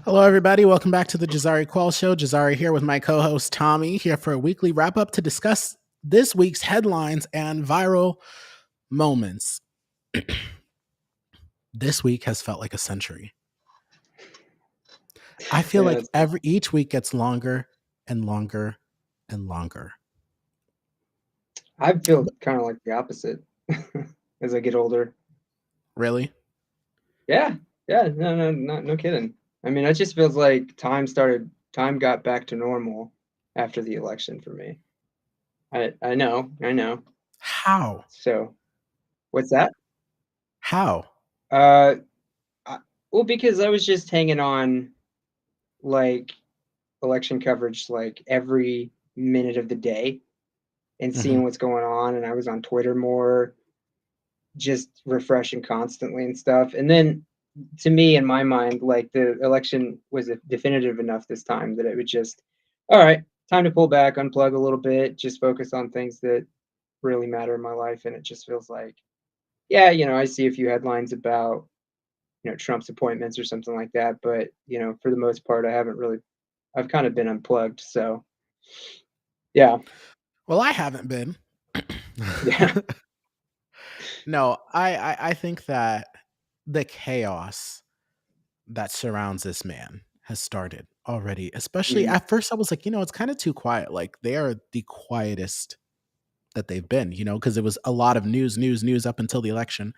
Hello, everybody. Welcome back to the Jazari Qual Show. Jazari here with my co host Tommy, here for a weekly wrap up to discuss this week's headlines and viral moments. This week has felt like a century. I feel Yeah, like each week gets longer and longer and longer. I feel kind of like the opposite as I get older. Really? Yeah, yeah, no kidding. I mean, it just feels like time got back to normal after the election for me. I know. How? So, what's that? How? Uh, I, well, because I was just hanging on like election coverage like every minute of the day and Hmm. seeing what's going on, and I was on Twitter more, just refreshing constantly and stuff. And then to me, in my mind, like the election was definitive enough this time that it would just, all right, time to pull back, unplug a little bit, just focus on things that really matter in my life. And it just feels like, yeah, I see a few headlines about, Trump's appointments or something like that. But, for the most part, I've kind of been unplugged. So, yeah, Well, I haven't been. yeah. No, I think that the chaos that surrounds this man has started already. Especially Mhm. at first, I was like, it's kind of too quiet. Like they are the quietest that they've been, because it was a lot of news up until the election.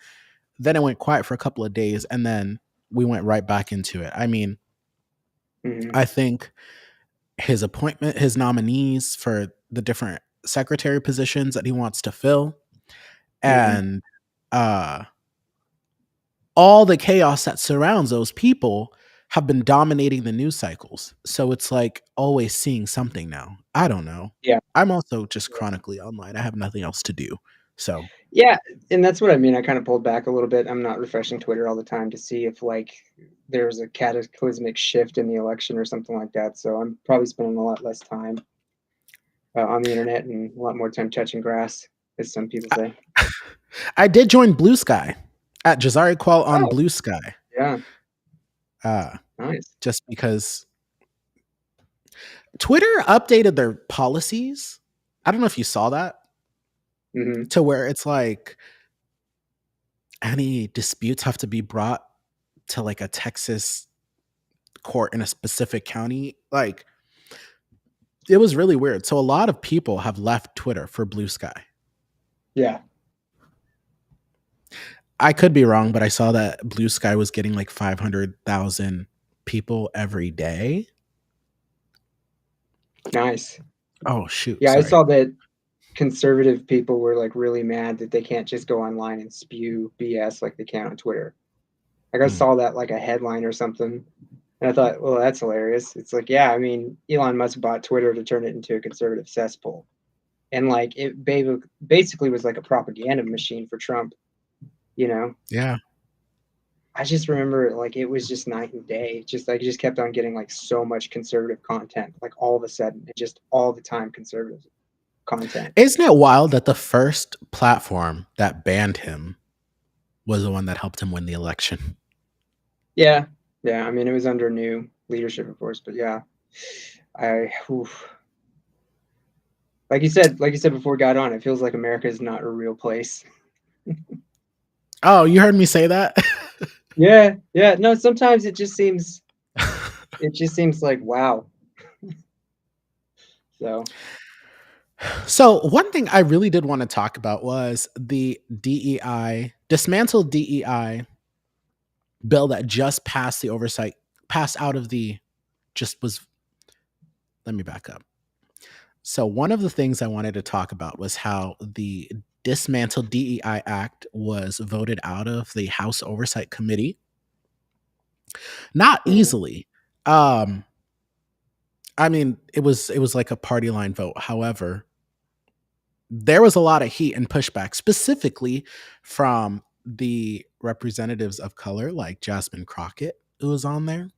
Then it went quiet for a couple of days, and then we went right back into it. I mean, Mhm. I think his nominees for the different secretary positions that he wants to fill, Mhm. and uh all the chaos that surrounds those people have been dominating the news cycles. So it's like always seeing something now. I don't know. Yeah. I'm also just chronically online. I have nothing else to do. So, Yeah, and that's what I mean. I kind of pulled back a little bit. I'm not refreshing Twitter all the time to see if like there's a cataclysmic shift in the election or something like that. So I'm probably spending a lot less time on the internet and a lot more time touching grass, as some people I, say. I did join Blue Sky at Jazari Qual on Oh, Blue Sky. yeah, Uh, nice. just because Twitter updated their policies. I don't know if you saw that, Hmm. to where it's like any disputes have to be brought to like a Texas court in a specific county. Like it was really weird. So a lot of people have left Twitter for Blue Sky. Yeah, I could be wrong, but I saw that Blue Sky was getting like 500,000 people every day. nice. Oh shoot, Yeah, I sorry. saw that conservative people were like really mad that they can't just go online and spew BS like they can on Twitter. Like I Mm. saw that like a headline or something. And I thought, well, that's hilarious. It's like, yeah, I mean, Elon Musk bought Twitter to turn it into a conservative cesspool. And like it basically was like a propaganda machine for Trump, you know? Yeah. I just remember like it was just night and day. Just like just kept on getting like so much conservative content, like all of a sudden, and just all the time conservative content. Isn't it wild that the first platform that banned him was the one that helped him win the election? Yeah. Yeah. I mean, it was under new leadership, of course, but yeah, oof. Like you said before we got on, it feels like America is not a real place. Oh, you heard me say that? Yeah, yeah. No, sometimes it just seems like wow. So So, one thing I really did want to talk about was the DEI, dismantled DEI bill that just passed the oversight, passed out of the, just was, let me back up. So, one of the things I wanted to talk about was how the dismantled DEI Act was voted out of the House Oversight Committee. Not mhm. easily. I mean, it was like a party line vote. However, there was a lot of heat and pushback, specifically from the representatives of color, like Jasmine Crockett, who was on there.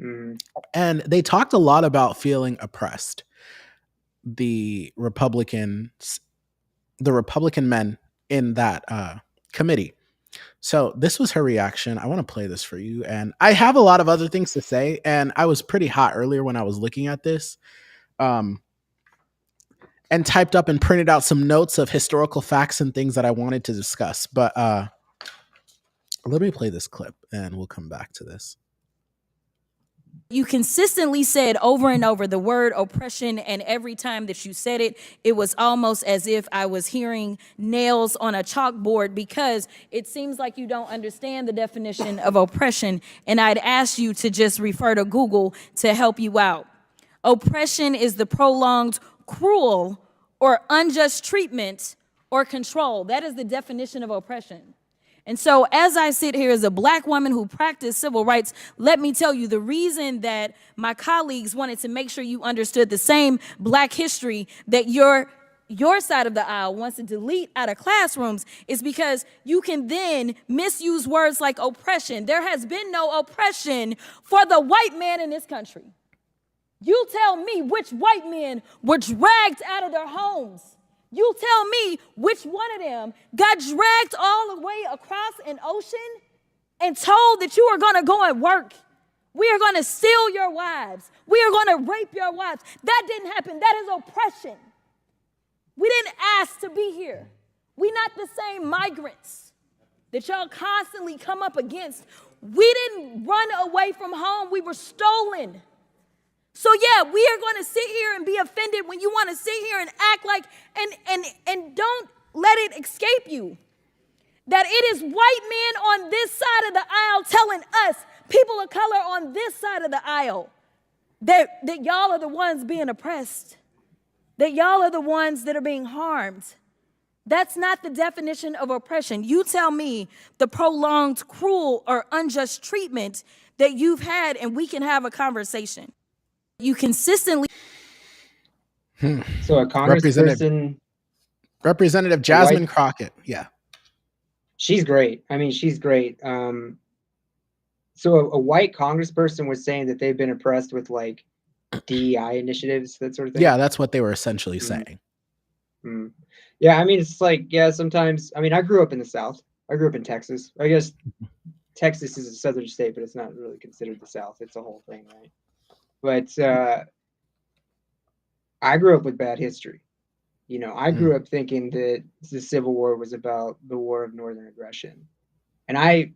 Mhm. And they talked a lot about feeling oppressed. The Republicans, the Republican men in that committee. So this was her reaction. I want to play this for you. And I have a lot of other things to say. And I was pretty hot earlier when I was looking at this. Um, and typed up and printed out some notes of historical facts and things that I wanted to discuss. But let me play this clip and we'll come back to this. You consistently said over and over the word oppression, and every time that you said it, it was almost as if I was hearing nails on a chalkboard, because it seems like you don't understand the definition of oppression, and I'd ask you to just refer to Google to help you out. Oppression is the prolonged, cruel, or unjust treatment or control. That is the definition of oppression. And so as I sit here as a Black woman who practiced civil rights, let me tell you, the reason that my colleagues wanted to make sure you understood the same Black history that your side of the aisle wants to delete out of classrooms is because you can then misuse words like oppression. There has been no oppression for the white man in this country. You tell me which white men were dragged out of their homes. You tell me which one of them got dragged all the way across an ocean and told that you are going to go and work. We are going to steal your wives. We are going to rape your wives. That didn't happen. That is oppression. We didn't ask to be here. We're not the same migrants that y'all constantly come up against. We didn't run away from home. We were stolen. So yeah, we are going to sit here and be offended when you want to sit here and act like, and don't let it escape you that it is white men on this side of the aisle telling us, people of color on this side of the aisle, that y'all are the ones being oppressed, that y'all are the ones that are being harmed. That's not the definition of oppression. You tell me the prolonged, cruel, or unjust treatment that you've had, and we can have a conversation. You consistently. So a congressperson, Representative Jasmine Crockett. Yeah. She's great. I mean, she's great. So a white congressperson was saying that they've been oppressed with like DEI initiatives, that sort of thing. Yeah, that's what they were essentially saying. Mm-hmm. Yeah, I mean, it's like, yeah, sometimes, I mean, I grew up in the South. I grew up in Texas. I guess Texas is a southern state, but it's not really considered the South. It's a whole thing, right? But I grew up with bad history. You know, I grew up thinking that the Civil War was about the War of Northern Aggression. And I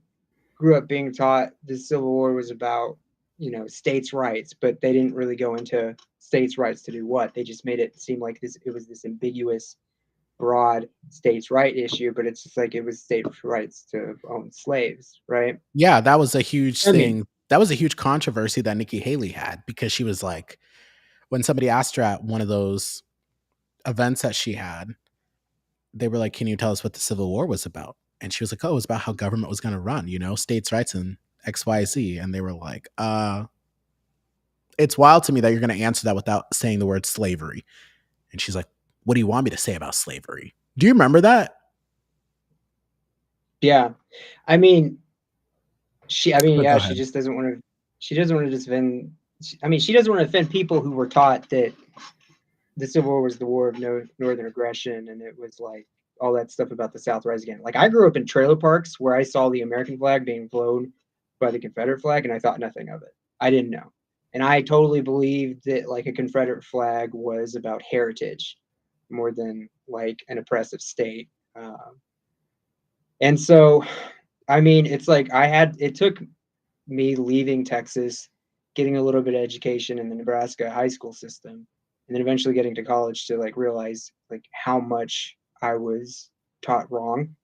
grew up being taught the Civil War was about, you know, states' rights, but they didn't really go into states' rights to do what. They just made it seem like it was this ambiguous, broad states' right issue, but it's just like it was states' rights to own slaves, right? Yeah, that was a huge thing. That was a huge controversy that Nikki Haley had, because she was like, when somebody asked her at one of those events that she had, they were like, can you tell us what the Civil War was about? And she was like, oh, it was about how government was going to run, you know, states' rights and XYZ. And they were like, it's wild to me that you're going to answer that without saying the word slavery. And she's like, what do you want me to say about slavery? Do you remember that? Yeah. I mean, she just doesn't want to, she doesn't want to defend, she doesn't want to offend people who were taught that the Civil War was the war of northern aggression, and it was like all that stuff about the South rise again. Like, I grew up in trailer parks where I saw the American flag being flown by the Confederate flag, and I thought nothing of it. I didn't know. And I totally believed that like a Confederate flag was about heritage more than like an oppressive state. And so, I mean, it's like it took me leaving Texas, getting a little bit of education in the Nebraska high school system, and then eventually getting to college to like realize like how much I was taught wrong.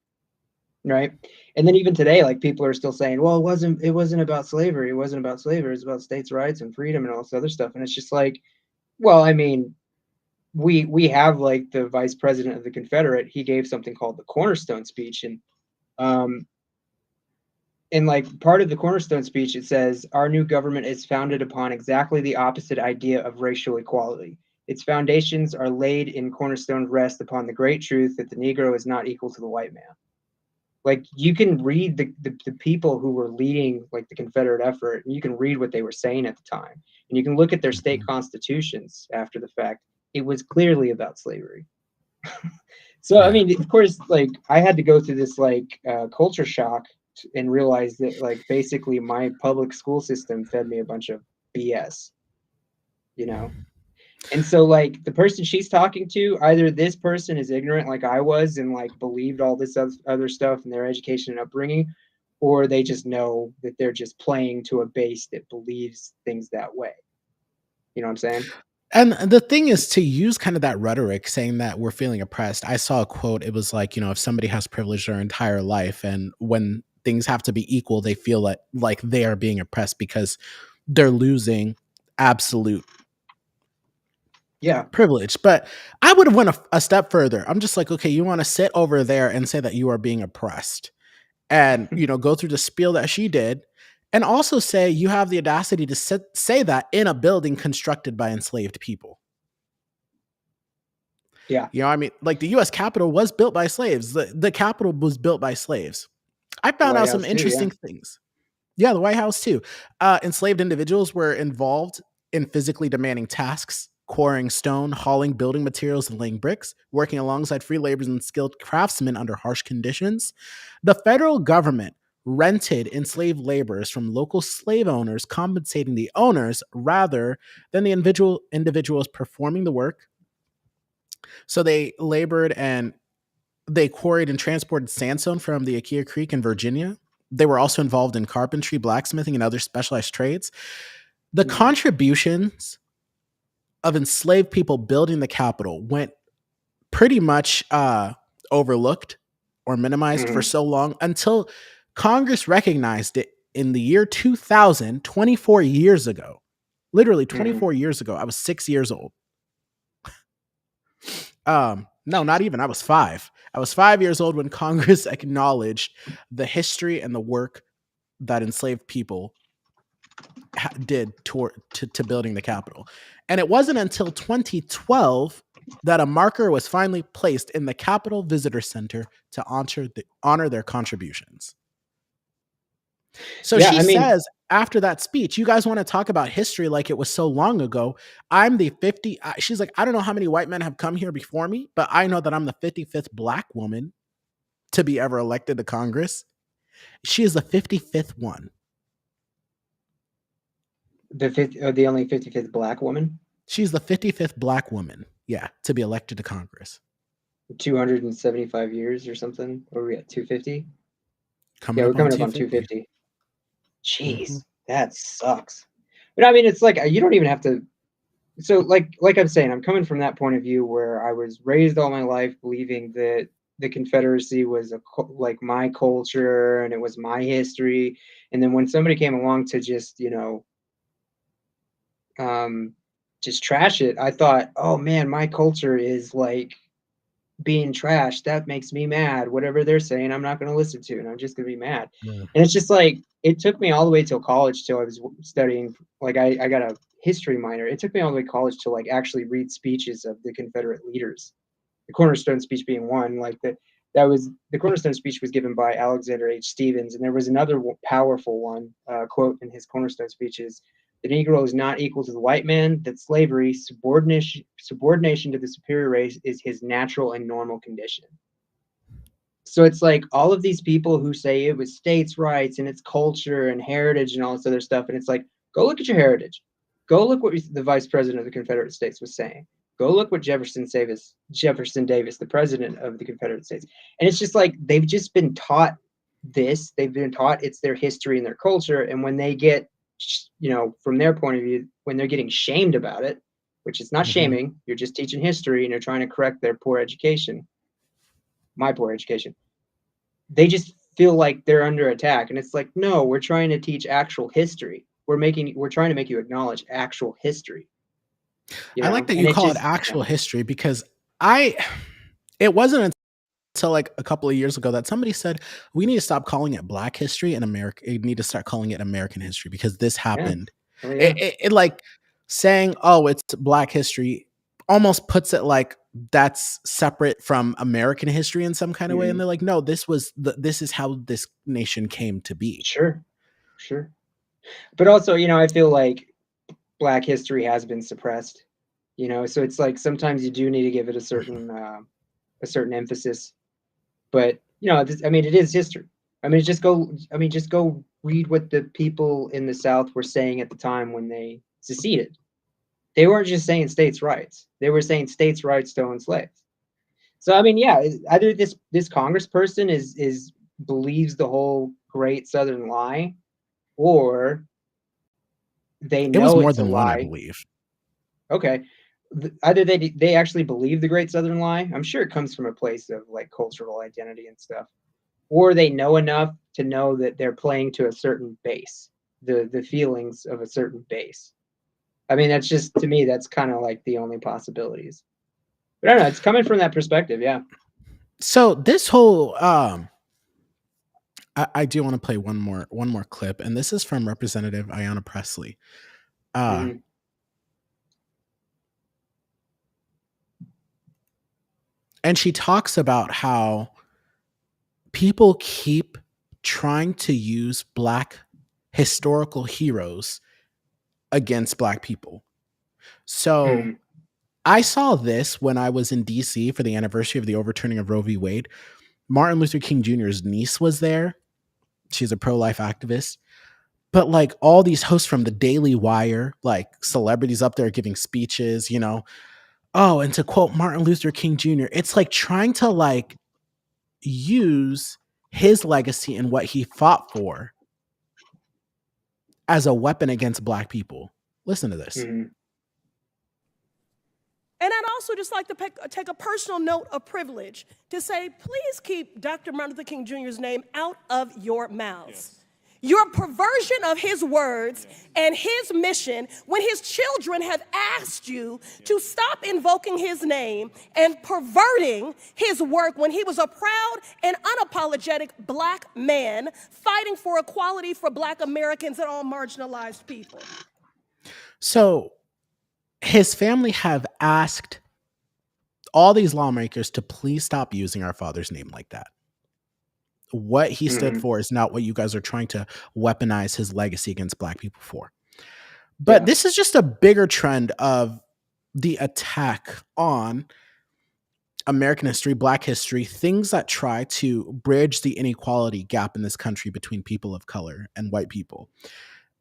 Right. And then even today, like people are still saying, well, it wasn't about slavery. It wasn't about slavery. It's about states' rights and freedom and all this other stuff. And it's just like, well, I mean, we have like the vice president of the Confederate, he gave something called the Cornerstone speech. And like part of the Cornerstone speech, it says, our new government is founded upon exactly the opposite idea of racial equality. Its foundations are laid in cornerstone rest upon the great truth that the Negro is not equal to the white man. Like, you can read the people who were leading like the Confederate effort, and you can read what they were saying at the time, and you can look at their state constitutions after the fact. It was clearly about slavery. So I Yeah. mean, of course, like I had to go through this like culture shock and realize that like basically my public school system fed me a bunch of BS, you know. And so like the person she's talking to, either this person is ignorant like I was and like believed all this other stuff in their education and upbringing, or they just know that they're just playing to a base that believes things that way. You know what I'm saying? And the thing is to use kind of that rhetoric saying that we're feeling oppressed. I saw a quote. It was like, if somebody has privilege their entire life and when things have to be equal, they feel like they are being oppressed because they're losing absolute Yeah. privilege. But I would have went a step further. I'm just like, okay, you want to sit over there and say that you are being oppressed and, go through the spiel that she did and also say you have the audacity to say that in a building constructed by enslaved people. Yeah. I mean, like the US Capitol was built by slaves. The Capitol was built by slaves. I The found White out some House too, yeah. interesting things. Yeah, the White House too. Enslaved individuals were involved in physically demanding tasks, quarrying stone, hauling building materials, and laying bricks, working alongside free laborers and skilled craftsmen under harsh conditions. The federal government rented enslaved laborers from local slave owners, compensating the owners rather than the individuals performing the work. So they labored and they quarried and transported sandstone from the Aquia Creek in Virginia. They were also involved in carpentry, blacksmithing, and other specialized trades. The Mhm. contributions of enslaved people building the Capitol went pretty much overlooked or minimized for Mhm. so long until Congress recognized it in the year 2000, 24 years ago. Literally Mhm. 24 years ago. I was 6 years old. No, not Jeez. even. I was 5. I was 5 years old when Congress acknowledged the history and the work that enslaved people did to building the Capitol. And it wasn't until 2012 that a marker was finally placed in the Capitol Visitor Center to honor their contributions. So Yeah, she I mean, says after that speech, you guys want to talk about history like it was so long ago. I'm the 50. She's like, I don't know how many white men have come here before me, but I know that I'm the 55th black woman to be ever elected to Congress. She is the 55th one. the only 55th black woman, She's the 55th black woman, yeah, to be elected to Congress. 275 years or something. Or are we at 250? Coming Yeah, we're up on coming up on 250. 250. Mm-hmm. Jeez, that sucks. But I mean, it's like you don't even have to. So, like I'm saying, I'm coming from that point of view where I was raised all my life believing that the Confederacy was like my culture and it was my history. And then when somebody came along to just um, just trash it, I thought, oh man, my culture is like being trashed. That makes me mad. Whatever they're saying, I'm not going to listen to, and I'm just going to be mad. Mm. And it's just like it took me all the way till college till I was studying. Like I got a history minor. It took me all the way to college to like actually read speeches of the Confederate leaders. The Cornerstone speech being one. Like that was the Cornerstone speech was given by Alexander H. Stephens, and there was another powerful one quote in his Cornerstone speeches: "The Negro is not equal to the white man. That slavery, subordination to the superior race, is his natural and normal condition." So it's like all of these people who say it was states' rights and it's culture and heritage and all this other stuff, and it's like, go look at your heritage. Go look what the Vice President of the Confederate States was saying. Go look what Jefferson Davis, the President of the Confederate States, and it's just like they've just been taught this. They've been taught it's their history and their culture, and when they get, from their point of view, when they're getting shamed about it, which is not Mm-hmm. shaming, you're just teaching history and you're trying to correct their poor education, my poor education, they just feel like they're under attack. And it's like, no, we're trying to teach actual history. We're trying to make you acknowledge actual history, I like that and you it call it just, actual history because I it wasn't until like a couple of years ago that somebody said we need to stop calling it Black history in America. We need to start calling it American history because this yeah, happened. oh It, yeah, it, it like saying, "Oh, it's Black history," almost puts it like that's separate from American history in some kind of way. And hmm, they're like, "No, this is how this nation came to be." sure, sure. But also, I feel like Black history has been suppressed. So it's like sometimes you do need to give it a certain a certain emphasis. But I mean, it is history. I mean, just go read what the people in the South were saying at the time when they seceded. They weren't just saying states' rights; they were saying states' rights to own slaves. So I mean, yeah, either this congressperson is believes the whole Great Southern Lie, or they It was know more it's a than one, I lie. believe. Okay, either they actually believe the Great Southern Lie. I'm sure it comes from a place of like cultural identity and stuff, or they know enough to know that they're playing to a certain base, the feelings of a certain base. I mean, that's just, to me, that's kind of like the only possibilities. But I don't know. It's coming from that perspective, yeah. So this whole I do want to play one more clip, and this is from Representative Ayanna Pressley. Mm-hmm. And she talks about how people keep trying to use Black historical heroes against Black people. So Mm-hmm. I saw this when I was in DC for the anniversary of the overturning of Roe v. Wade. Martin Luther King Jr.'s niece was there. She's a pro-life activist. But like all these hosts from the Daily Wire, like celebrities up there giving speeches, Oh, and to quote Martin Luther King Jr., it's like trying to like use his legacy and what he fought for as a weapon against Black people. Listen to this. Mm-hmm. And I'd also just like to take a personal note of privilege to say, please keep Dr. Martin Luther King Jr.'s name out of your mouths. Yes. Your perversion of his words and his mission, when his children have asked you to stop invoking his name and perverting his work when he was a proud and unapologetic Black man fighting for equality for Black Americans and all marginalized people. So his family have asked all these lawmakers to please stop using our father's name like that. What he stood for is not what you guys are trying to weaponize his legacy against Black people for. But this is just a bigger trend of the attack on American history, Black history, things that try to bridge the inequality gap in this country between people of color and white people.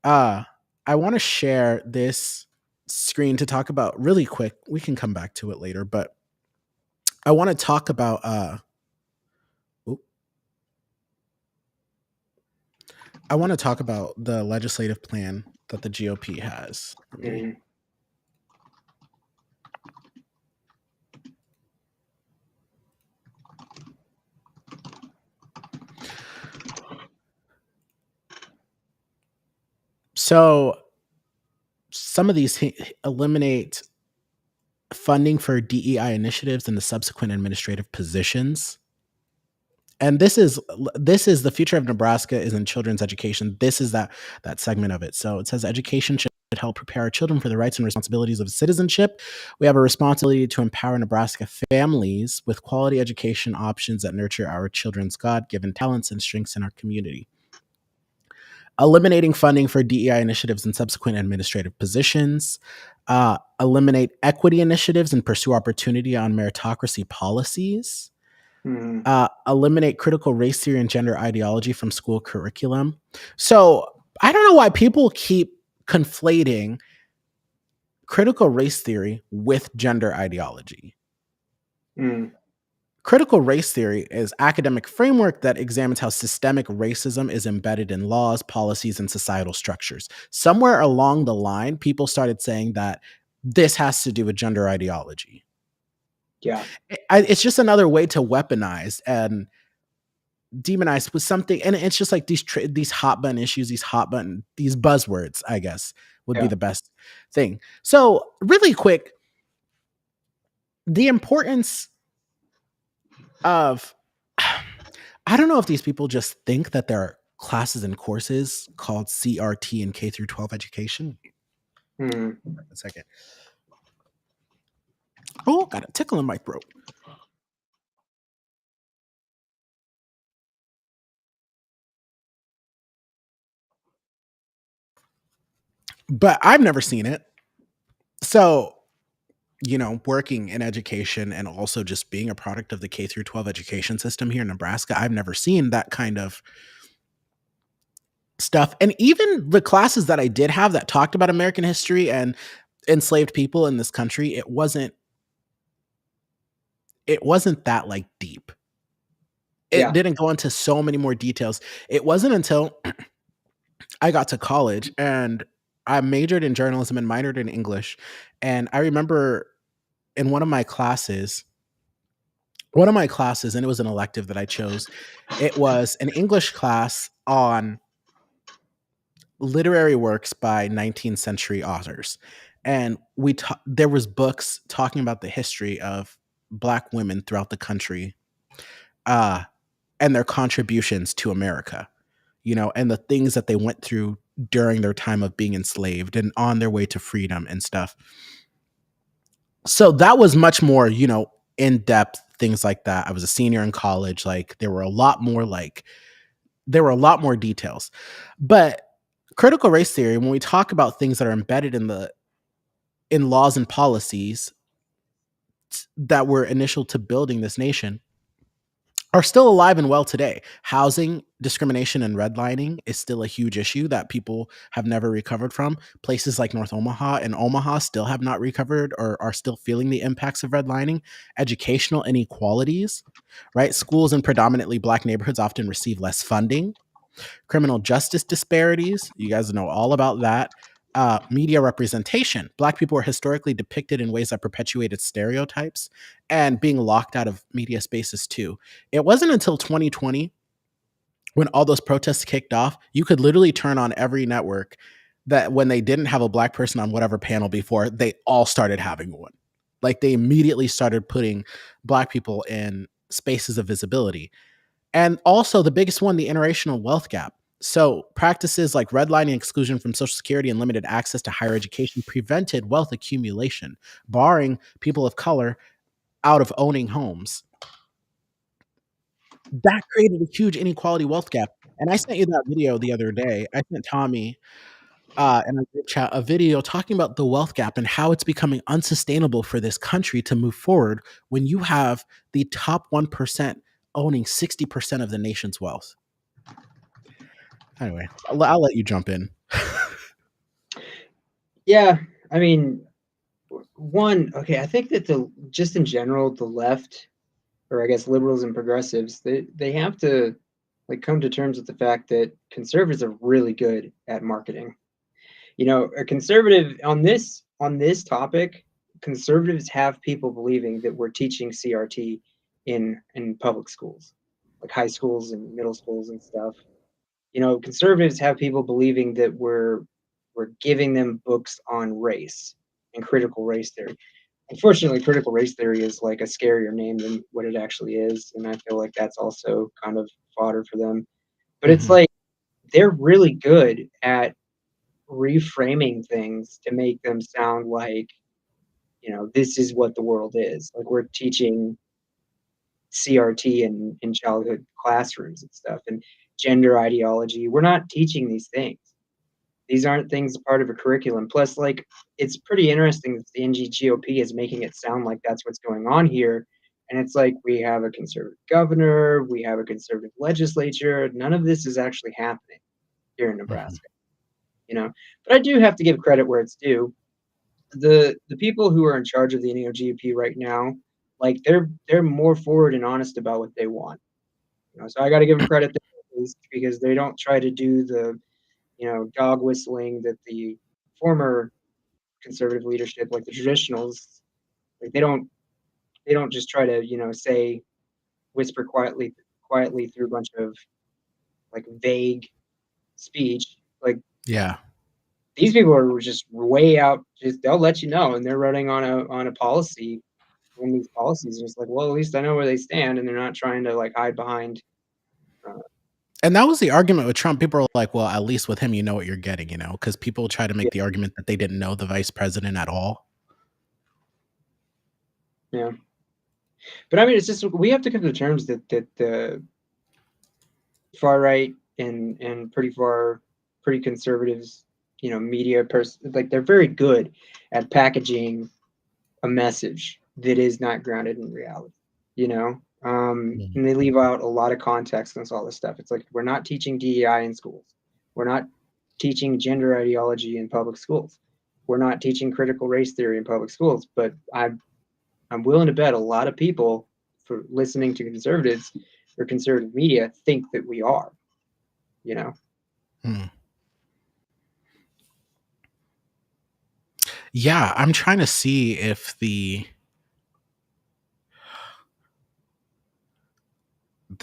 I want to share this screen to talk about really quick. We can come back to it later, but I want to talk about the legislative plan that the GOP has. So some of these eliminate funding for DEI initiatives and the subsequent administrative positions. And this is the future of Nebraska is in children's education. This is that segment of it. So it says education should help prepare our children for the rights and responsibilities of citizenship. We have a responsibility to empower Nebraska families with quality education options that nurture our children's God-given talents and strengths in our community. Eliminating funding for DEI initiatives and subsequent administrative positions. Eliminate equity initiatives and pursue opportunity on meritocracy policies. Eliminate critical race theory and gender ideology from school curriculum. So I don't know why people keep conflating critical race theory with gender ideology. Critical race theory is academic framework that examines how systemic racism is embedded in laws, policies, and societal structures. Somewhere along the line, people started saying that this has to do with gender ideology. Yeah. It's just another way to weaponize and demonize with something. And it's just like these hot button issues, these buzzwords, I guess, would be the best thing. So really quick, the importance of, I don't know if these people just think that there are classes and courses called CRT and K through 12 education. A second. Oh, got a tickle in my throat. But I've never seen it. So working in education and also just being a product of the K through 12 education system here in Nebraska, I've never seen that kind of stuff. And even the classes that I did have that talked about American history and enslaved people in this country, it wasn't that like deep. It Yeah. didn't go into so many more details. It wasn't until I got to college and I majored in journalism and minored in English. And I remember in one of my classes, and it was an elective that I chose, it was an English class on literary works by 19th century authors. And there was books talking about the history of Black women throughout the country, uh, and their contributions to America, and the things that they went through during their time of being enslaved and on their way to freedom and stuff. So that was much more, in depth things like that. I was a senior in college. Like there were a lot more details. But critical race theory, when we talk about things that are embedded in laws and policies that were initial to building this nation, are still alive and well today. Housing discrimination and redlining is still a huge issue that people have never recovered from. Places like North Omaha and Omaha still have not recovered or are still feeling the impacts of redlining. Educational inequalities, right? Schools in predominantly Black neighborhoods often receive less funding. Criminal justice disparities, you guys know all about that. Media representation. Black people were historically depicted in ways that perpetuated stereotypes and being locked out of media spaces too. It wasn't until 2020 when all those protests kicked off, you could literally turn on every network that when they didn't have a Black person on whatever panel before, they all started having one. Like they immediately started putting Black people in spaces of visibility. And also the biggest one, the intergenerational wealth gap. So practices like redlining, exclusion from Social Security, and limited access to higher education prevented wealth accumulation, barring people of color out of owning homes. That created a huge inequality wealth gap. And I sent you that video the other day. I sent Tommy in a group chat a video talking about the wealth gap and how it's becoming unsustainable for this country to move forward when you have the top 1% owning 60% of the nation's wealth. Anyway, I'll let you jump in. Yeah, I mean, I think that just in general, the left, or I guess liberals and progressives, they have to like come to terms with the fact that conservatives are really good at marketing. A conservative on this topic, conservatives have people believing that we're teaching CRT in public schools, like high schools and middle schools and stuff. Conservatives have people believing that we're giving them books on race and critical race theory. Unfortunately, critical race theory is like a scarier name than what it actually is, and I feel like that's also kind of fodder for them. But it's like they're really good at reframing things to make them sound like, this is what the world is. Like we're teaching CRT in childhood classrooms and stuff, and gender ideology. We're not teaching these things. These aren't things part of a curriculum. Plus, like, it's pretty interesting that the NGGOP is making it sound like that's what's going on here. And it's like we have a conservative governor, we have a conservative legislature. None of this is actually happening here in Nebraska. But I do have to give credit where it's due. The people who are in charge of the NEOGOP right now, like they're more forward and honest about what they want. So I got to give them credit there, because they don't try to do the dog whistling that the former conservative leadership, like the traditionals, like they don't just try to say whisper quietly through a bunch of like vague speech. Like Yeah. these people are just way out. Just they'll let you know, and they're running on a policy. When these policies are just like, well, at least I know where they stand, and they're not trying to like hide behind. And that was the argument with Trump. People are like, well, at least with him, you know what you're getting, because people try to make the argument that they didn't know the vice president at all. Yeah. But I mean, it's just, we have to come to terms that the far right and pretty conservatives, media like they're very good at packaging a message that is not grounded in reality, you know? Mhm. And they leave out a lot of context and all this stuff. It's like, we're not teaching DEI in schools. We're not teaching gender ideology in public schools. We're not teaching critical race theory in public schools. But I'm willing to bet a lot of people, for listening to conservatives or conservative media, think that we are, you know? Hmm. Yeah, I'm trying to see if the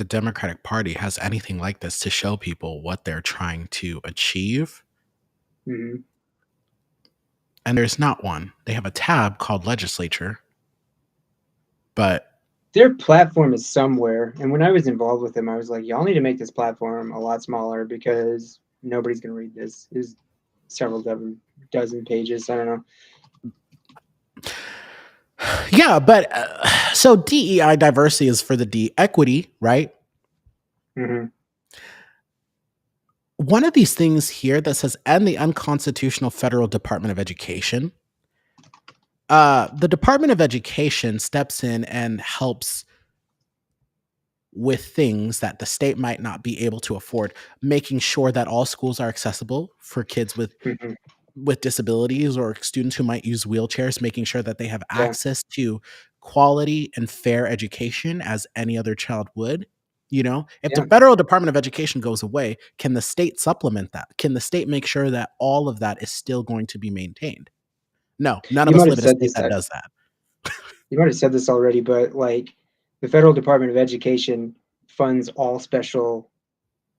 Democratic Party has anything like this to show people what they're trying to achieve. Mhm. And there's not one. They have a tab called legislature, but Their platform is somewhere. And when I was involved with them, I was like, y'all need to make this platform a lot smaller because nobody's going to read this. It was several dozen pages. I don't know. yeah, but so DEI diversity is for the D equity, right? Hmm. One of these things here that says, and the unconstitutional federal Department of Education. The Department of Education steps in and helps with things that the state might not be able to afford, making sure that all schools are accessible for kids Hmm. with disabilities or students who might use wheelchairs, making sure that they have Yeah. access to quality and fair education as any other child would. You know, if the Yeah. federal Department of Education goes away, can the state supplement that? Can the state make sure that all of that is still going to be maintained? No, none of You us might have live in a said state this. that does that. You might have said this already, but like, the federal Department of Education funds all special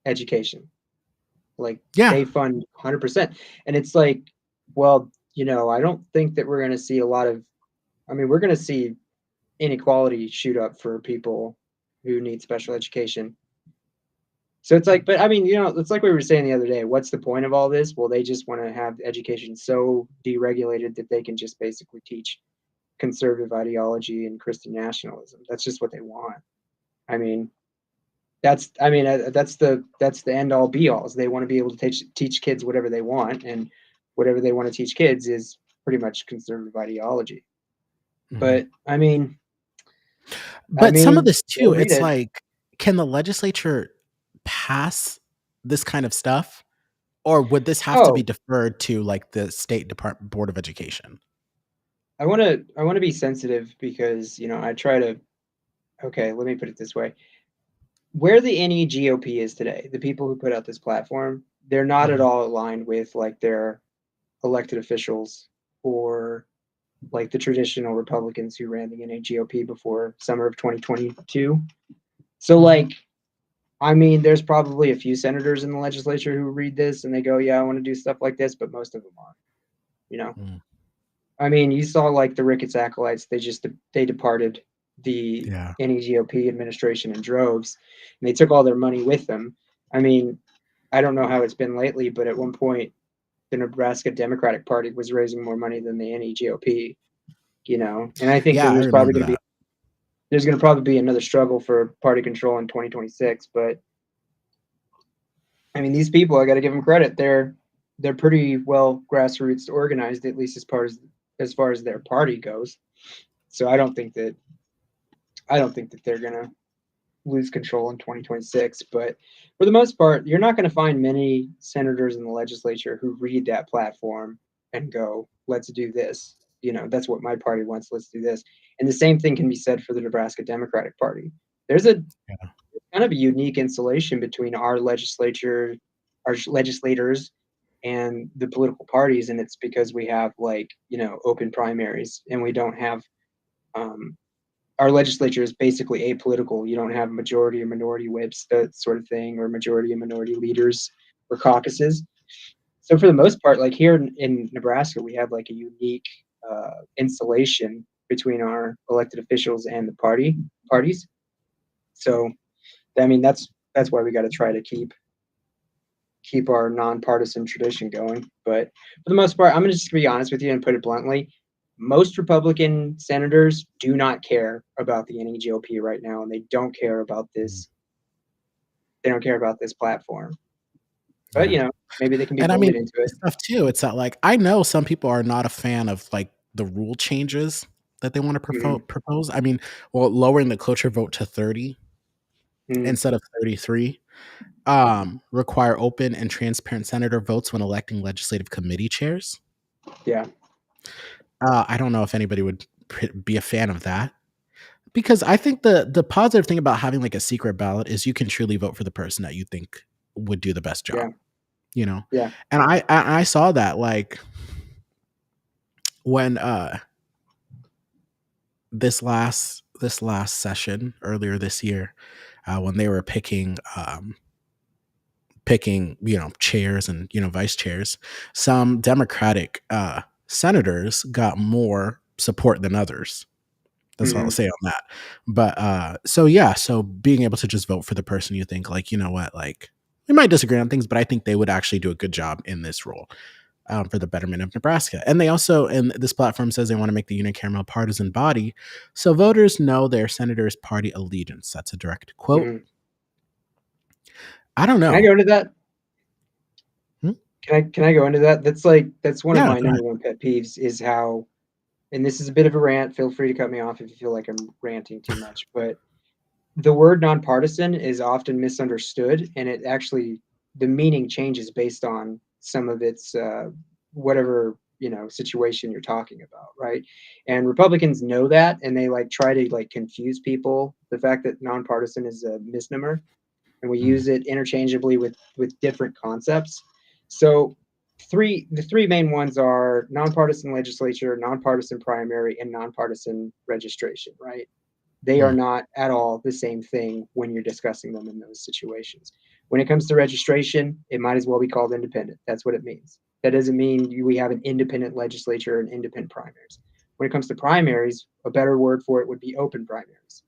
education. Like, Yeah. they fund 100%. And it's like, well, I don't think that we're going to see a lot of, we're going to see inequality shoot up for people who need special education. So it's like, but it's like we were saying the other day. What's the point of all this? Well, they just want to have education so deregulated that they can just basically teach conservative ideology and Christian nationalism. That's just what they want. I mean, that's the end all be alls. They want to be able to teach kids whatever they want, and whatever they want to teach kids is pretty much conservative ideology. Mhm. But But some of this they'll too, read it's it. like, can the legislature pass this kind of stuff? Or would this have to be Oh, deferred to like the state department board of education? I want to be sensitive because I try to. Okay, let me put it this way: where the NEGOP is today, the people who put out this platform, they're not at Mhm. all aligned with like their elected officials, or like the traditional Republicans who ran the NAGOP before summer of 2022. So Mhm. there's probably a few senators in the legislature who read this and they go, yeah, I want to do stuff like this, but most of them aren't, you know. Mm. You saw like the Ricketts acolytes, they departed the Yeah. NEGOP administration in droves, and they took all their money with them. I don't know how it's been lately, but at one point the Nebraska Democratic Party was raising more money than the NEGOP, and I think that Yeah, I remember that. there's going to probably be another struggle for party control in 2026. But these people, I got to give them credit. They're pretty well grassroots organized, at least as far as their party goes. So I don't think that they're going to lose control in 2026. But for the most part, you're not going to find many senators in the legislature who read that platform and go, let's do this. That's what my party wants. Let's do this. And the same thing can be said for the Nebraska Democratic Party. There's a Yeah. kind of a unique insulation between our legislature, our legislators, and the political parties. And it's because we have open primaries, and we don't have, um, our legislature is basically apolitical. You don't have majority or minority whips, that sort of thing, or majority and minority leaders or caucuses. So for the most part, like here in Nebraska, we have like a unique insulation between our elected officials and the parties. So that's why we got to try to keep our nonpartisan tradition going. But for the most part, I'm gonna just be honest with you and put it bluntly. Most Republican senators do not care about the NEGOP right now, and they don't care about Mm. this. They don't care about this platform. But Yeah. maybe they can be And I bullied mean, into the it. stuff too, it's that like I know some people are not a fan of like the rule changes that they want to Mhm. propose. I mean, well, lowering the cloture vote to 30 Mm. instead of 33. Require open and transparent senator votes when electing legislative committee chairs. Yeah. I don't know if anybody would be a fan of that, because I think the positive thing about having like a secret ballot is you can truly vote for the person that you think would do the best job. Yeah. You know, Yeah. and I saw that like when this last session earlier this year, when they were picking chairs and vice chairs, some Democratic senators got more support than others. That's all I'll Mhm. say on that. But so yeah, so being able to just vote for the person you think, like, you know what, like, we might disagree on things, but I think they would actually do a good job in this role, for the betterment of Nebraska. And they also, and this platform says they want to make the unicameral partisan body, so voters know their senator's party allegiance. That's a direct quote. Mhm. I don't Can I know. go into that? Hmm? Can I go into that? That's one of Yeah, my go ahead. number one pet peeves is how, and this is a bit of a rant. Feel free to cut me off if you feel like I'm ranting too much, but the word nonpartisan is often misunderstood, and it actually, the meaning changes based on some of its whatever situation you're talking about, right? And Republicans know that, and they like try to like confuse people. The fact that nonpartisan is a misnomer, and we Mm. use it interchangeably with different concepts. So the three main ones are nonpartisan legislature, nonpartisan primary, and nonpartisan registration, right? They are Mm. not at all the same thing when you're discussing them in those situations. When it comes to registration, it might as well be called independent. That's what it means. That doesn't mean we have an independent legislature and independent primaries. When it comes to primaries, a better word for it would be open primaries,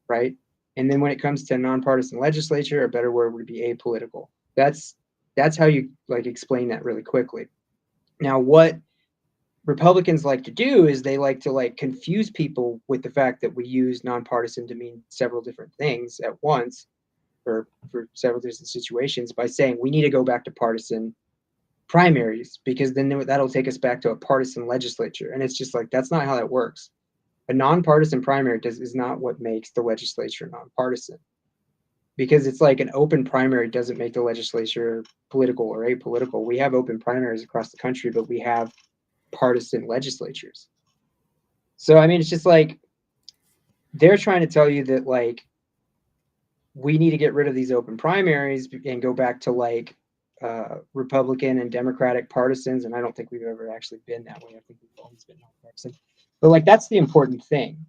right? And then when it comes to nonpartisan legislature, a better word would be apolitical. That's how you like explain that really quickly. Now, what Republicans like to do is they like to like confuse people with the fact that we use nonpartisan to mean several different things at once, or for several different situations, by saying we need to go back to partisan primaries because then that'll take us back to a partisan legislature. And it's just like that's not how that works. A nonpartisan primary is not what makes the legislature nonpartisan, because it's like an open primary doesn't make the legislature political or apolitical. We have open primaries across the country, but we have partisan legislatures. So I mean, it's just like they're trying to tell you that like we need to get rid of these open primaries and go back to like Republican and Democratic partisans. And I don't think we've ever actually been that way. I think we've always been nonpartisan. But like that's the important thing.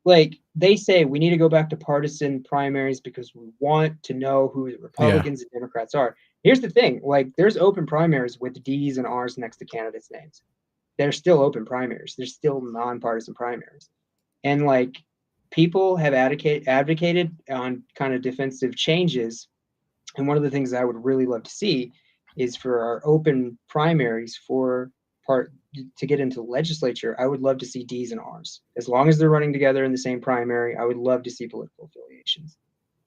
Like they say we need to go back to partisan primaries because we want to know who the Yeah. Republicans and Democrats are. Here's the thing, like there's open primaries with D's and R's next to candidates' names. They're still open primaries. They're still nonpartisan primaries. And like people have advocated on kind of defensive changes. And one of the things I would really love to see is for our open primaries for part to get into the legislature. I would love to see D's and R's. As long as they're running together in the same primary, I would love to see political affiliations.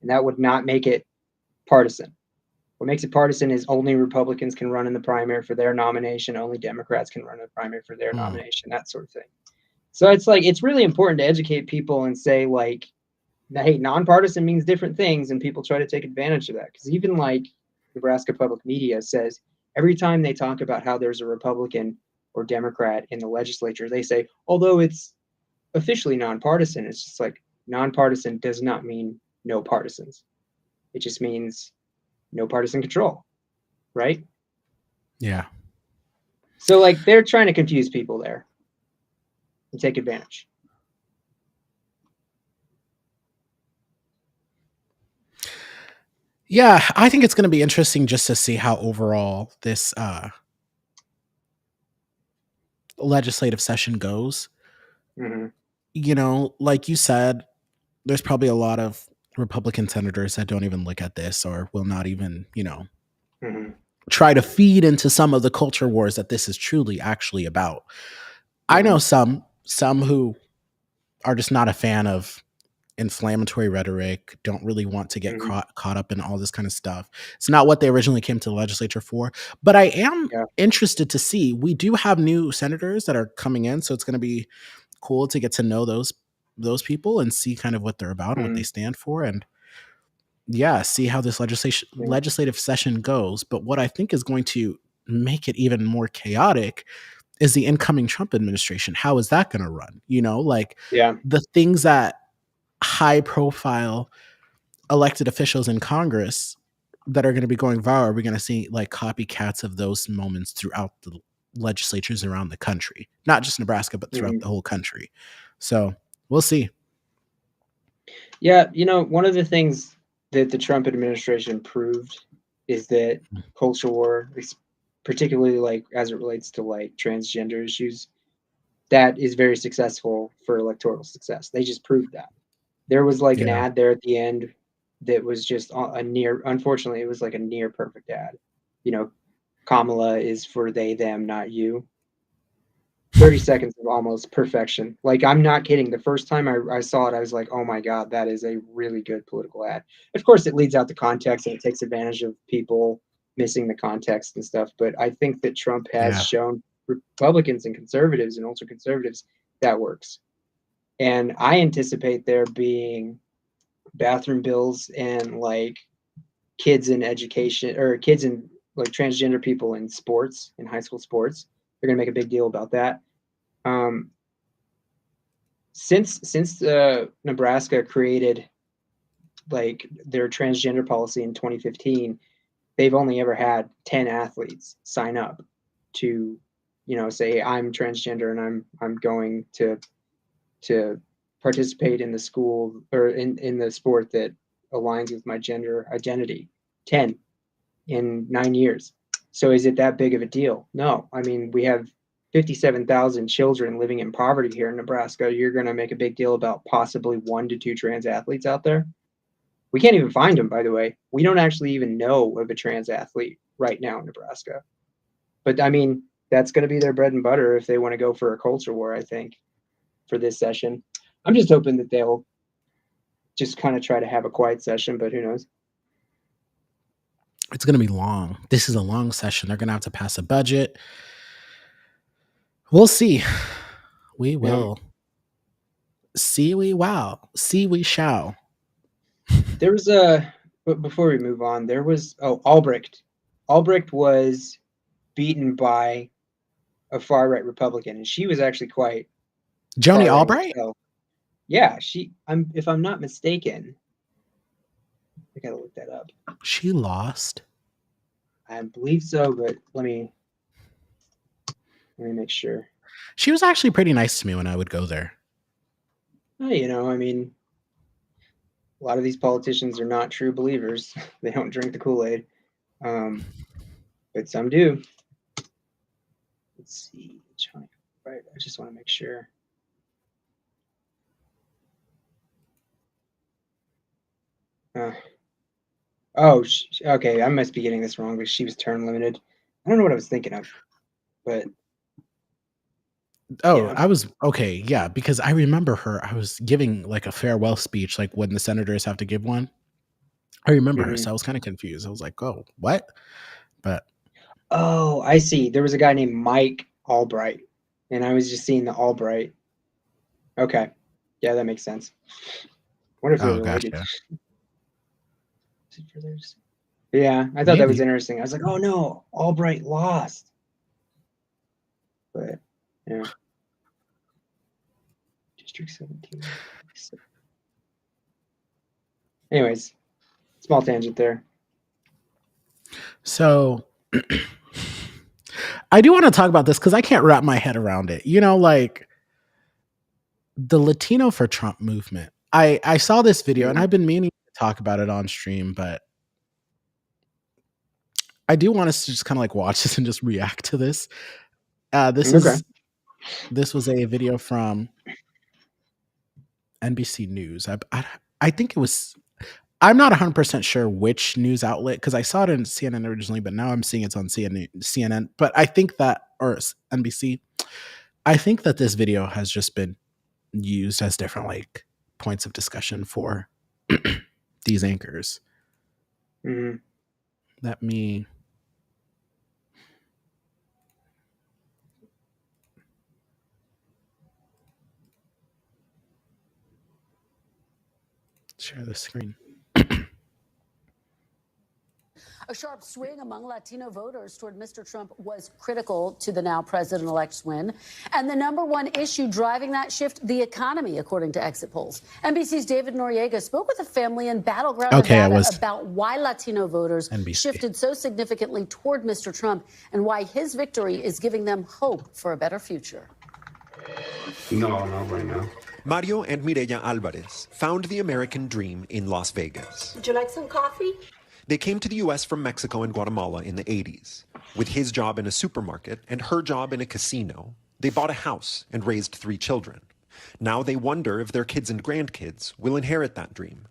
And that would not make it partisan. What makes it partisan is only Republicans can run in the primary for their nomination, only Democrats can run in the primary for their Mm. nomination, that sort of thing. So it's like it's really important to educate people and say like, hey, nonpartisan means different things, and people try to take advantage of that. Because even like Nebraska Public Media says, every time they talk about how there's a Republican or Democrat in the legislature, they say, although it's officially nonpartisan, it's just like nonpartisan does not mean no partisans. It just means no partisan control, right? Yeah. So like they're trying to confuse people there and take advantage. Yeah, I think it's going to be interesting just to see how overall this legislative session goes. Mm-hmm. You know, like you said, there's probably a lot of Republican senators that don't even look at this or will not even, Mm-hmm. try to feed into some of the culture wars that this is truly actually about. I know some who are just not a fan of inflammatory rhetoric, don't really want to get Mhm. caught up in all this kind of stuff. It's not what they originally came to the legislature for. But I am Yeah. interested to see, we do have new senators that are coming in. So it's going to be cool to get to know those people and see kind of what they're about and what they stand for, and yeah, see how this legislative session goes. But what I think is going to make it even more chaotic is the incoming Trump administration. How is that going to run? Like Yeah. the things that high profile elected officials in Congress that are going to be going viral, we're going to see like copycats of those moments throughout the legislatures around the country, not just Nebraska, but throughout the whole country. So we'll see. Yeah, one of the things that the Trump administration proved is that culture war, particularly like as it relates to like transgender issues, that is very successful for electoral success. They just proved that. There was like an ad there at the end that was just unfortunately, it was like a near perfect ad. Kamala is for they, them, not you. 30 seconds of almost perfection. Like, I'm not kidding. The first time I saw it, I was like, oh my God, that is a really good political ad. Of course, it leads out the context and it takes advantage of people missing the context and stuff. But I think that Trump has shown Republicans and conservatives and ultra conservatives that works. And I anticipate there being bathroom bills and like kids in education, or kids in like transgender people in sports, in high school sports. They're going to make a big deal about that. Since Nebraska created like their transgender policy in 2015, they've only ever had 10 athletes sign up to, say I'm transgender and I'm going to participate in the school or in the sport that aligns with my gender identity. 10 in 9 years. So is it that big of a deal? No. I mean, we have 57,000 children living in poverty here in Nebraska. You're going to make a big deal about possibly 1 to 2 trans athletes out there? We can't even find them, by the way. We don't actually even know of a trans athlete right now in Nebraska. But I mean, that's going to be their bread and butter if they want to go for a culture war, I think, for this session. I'm just hoping that they'll just kind of try to have a quiet session, but who knows? It's going to be long. This is a long session. They're going to have to pass a budget. We'll see. We will. See we wow. See we shall. There was but before we move on, there was Albrecht. Albrecht was beaten by a far right Republican, and she was actually quite Joni Albright? Yeah, if I'm not mistaken, I gotta look that up. She lost. I believe so, but let me make sure. She was actually pretty nice to me when I would go there. I mean, a lot of these politicians are not true believers. They don't drink the Kool-Aid. But some do. Let's see. Right. I just want to make sure. Okay. I must be getting this wrong, but she was term limited. I don't know what I was thinking of, but. I was okay. Yeah, because I remember her. I was giving like a farewell speech, like when the senators have to give one. I remember her, so I was kind of confused. I was like, "Oh, what?" But I see. There was a guy named Mike Albright, and I was just seeing the Albright. Okay, yeah, that makes sense. I wonder if they're related. Gotcha. Yeah, I thought that was interesting. I was like, "Oh no, Albright lost." But yeah, District 17. Anyways, small tangent there. So I do want to talk about this because I can't wrap my head around it. Like the Latino for Trump movement. I saw this video and I've been meaning to talk about it on stream, but I do want us to just kind of like watch this and just react to this. This was a video from NBC News. I think it was. I'm not 100% sure which news outlet because I saw it in CNN originally, but now I'm seeing it's on CNN. But I think that, or NBC, I think that this video has just been used as different like points of discussion for these anchors. Mm-hmm. Let me. Share the screen. A sharp swing among Latino voters toward Mr. Trump was critical to the now president-elect's win. And the number one issue driving that shift, the economy, according to exit polls. NBC's David Noriega spoke with a family in Battleground, Nevada about why Latino voters shifted so significantly toward Mr. Trump and why his victory is giving them hope for a better future. No, not right now. Mario and Mireya Alvarez found the American dream in Las Vegas. Would you like some coffee? They came to the U.S. from Mexico and Guatemala in the 80s. With his job in a supermarket and her job in a casino, they bought a house and raised 3 children. Now they wonder if their kids and grandkids will inherit that dream.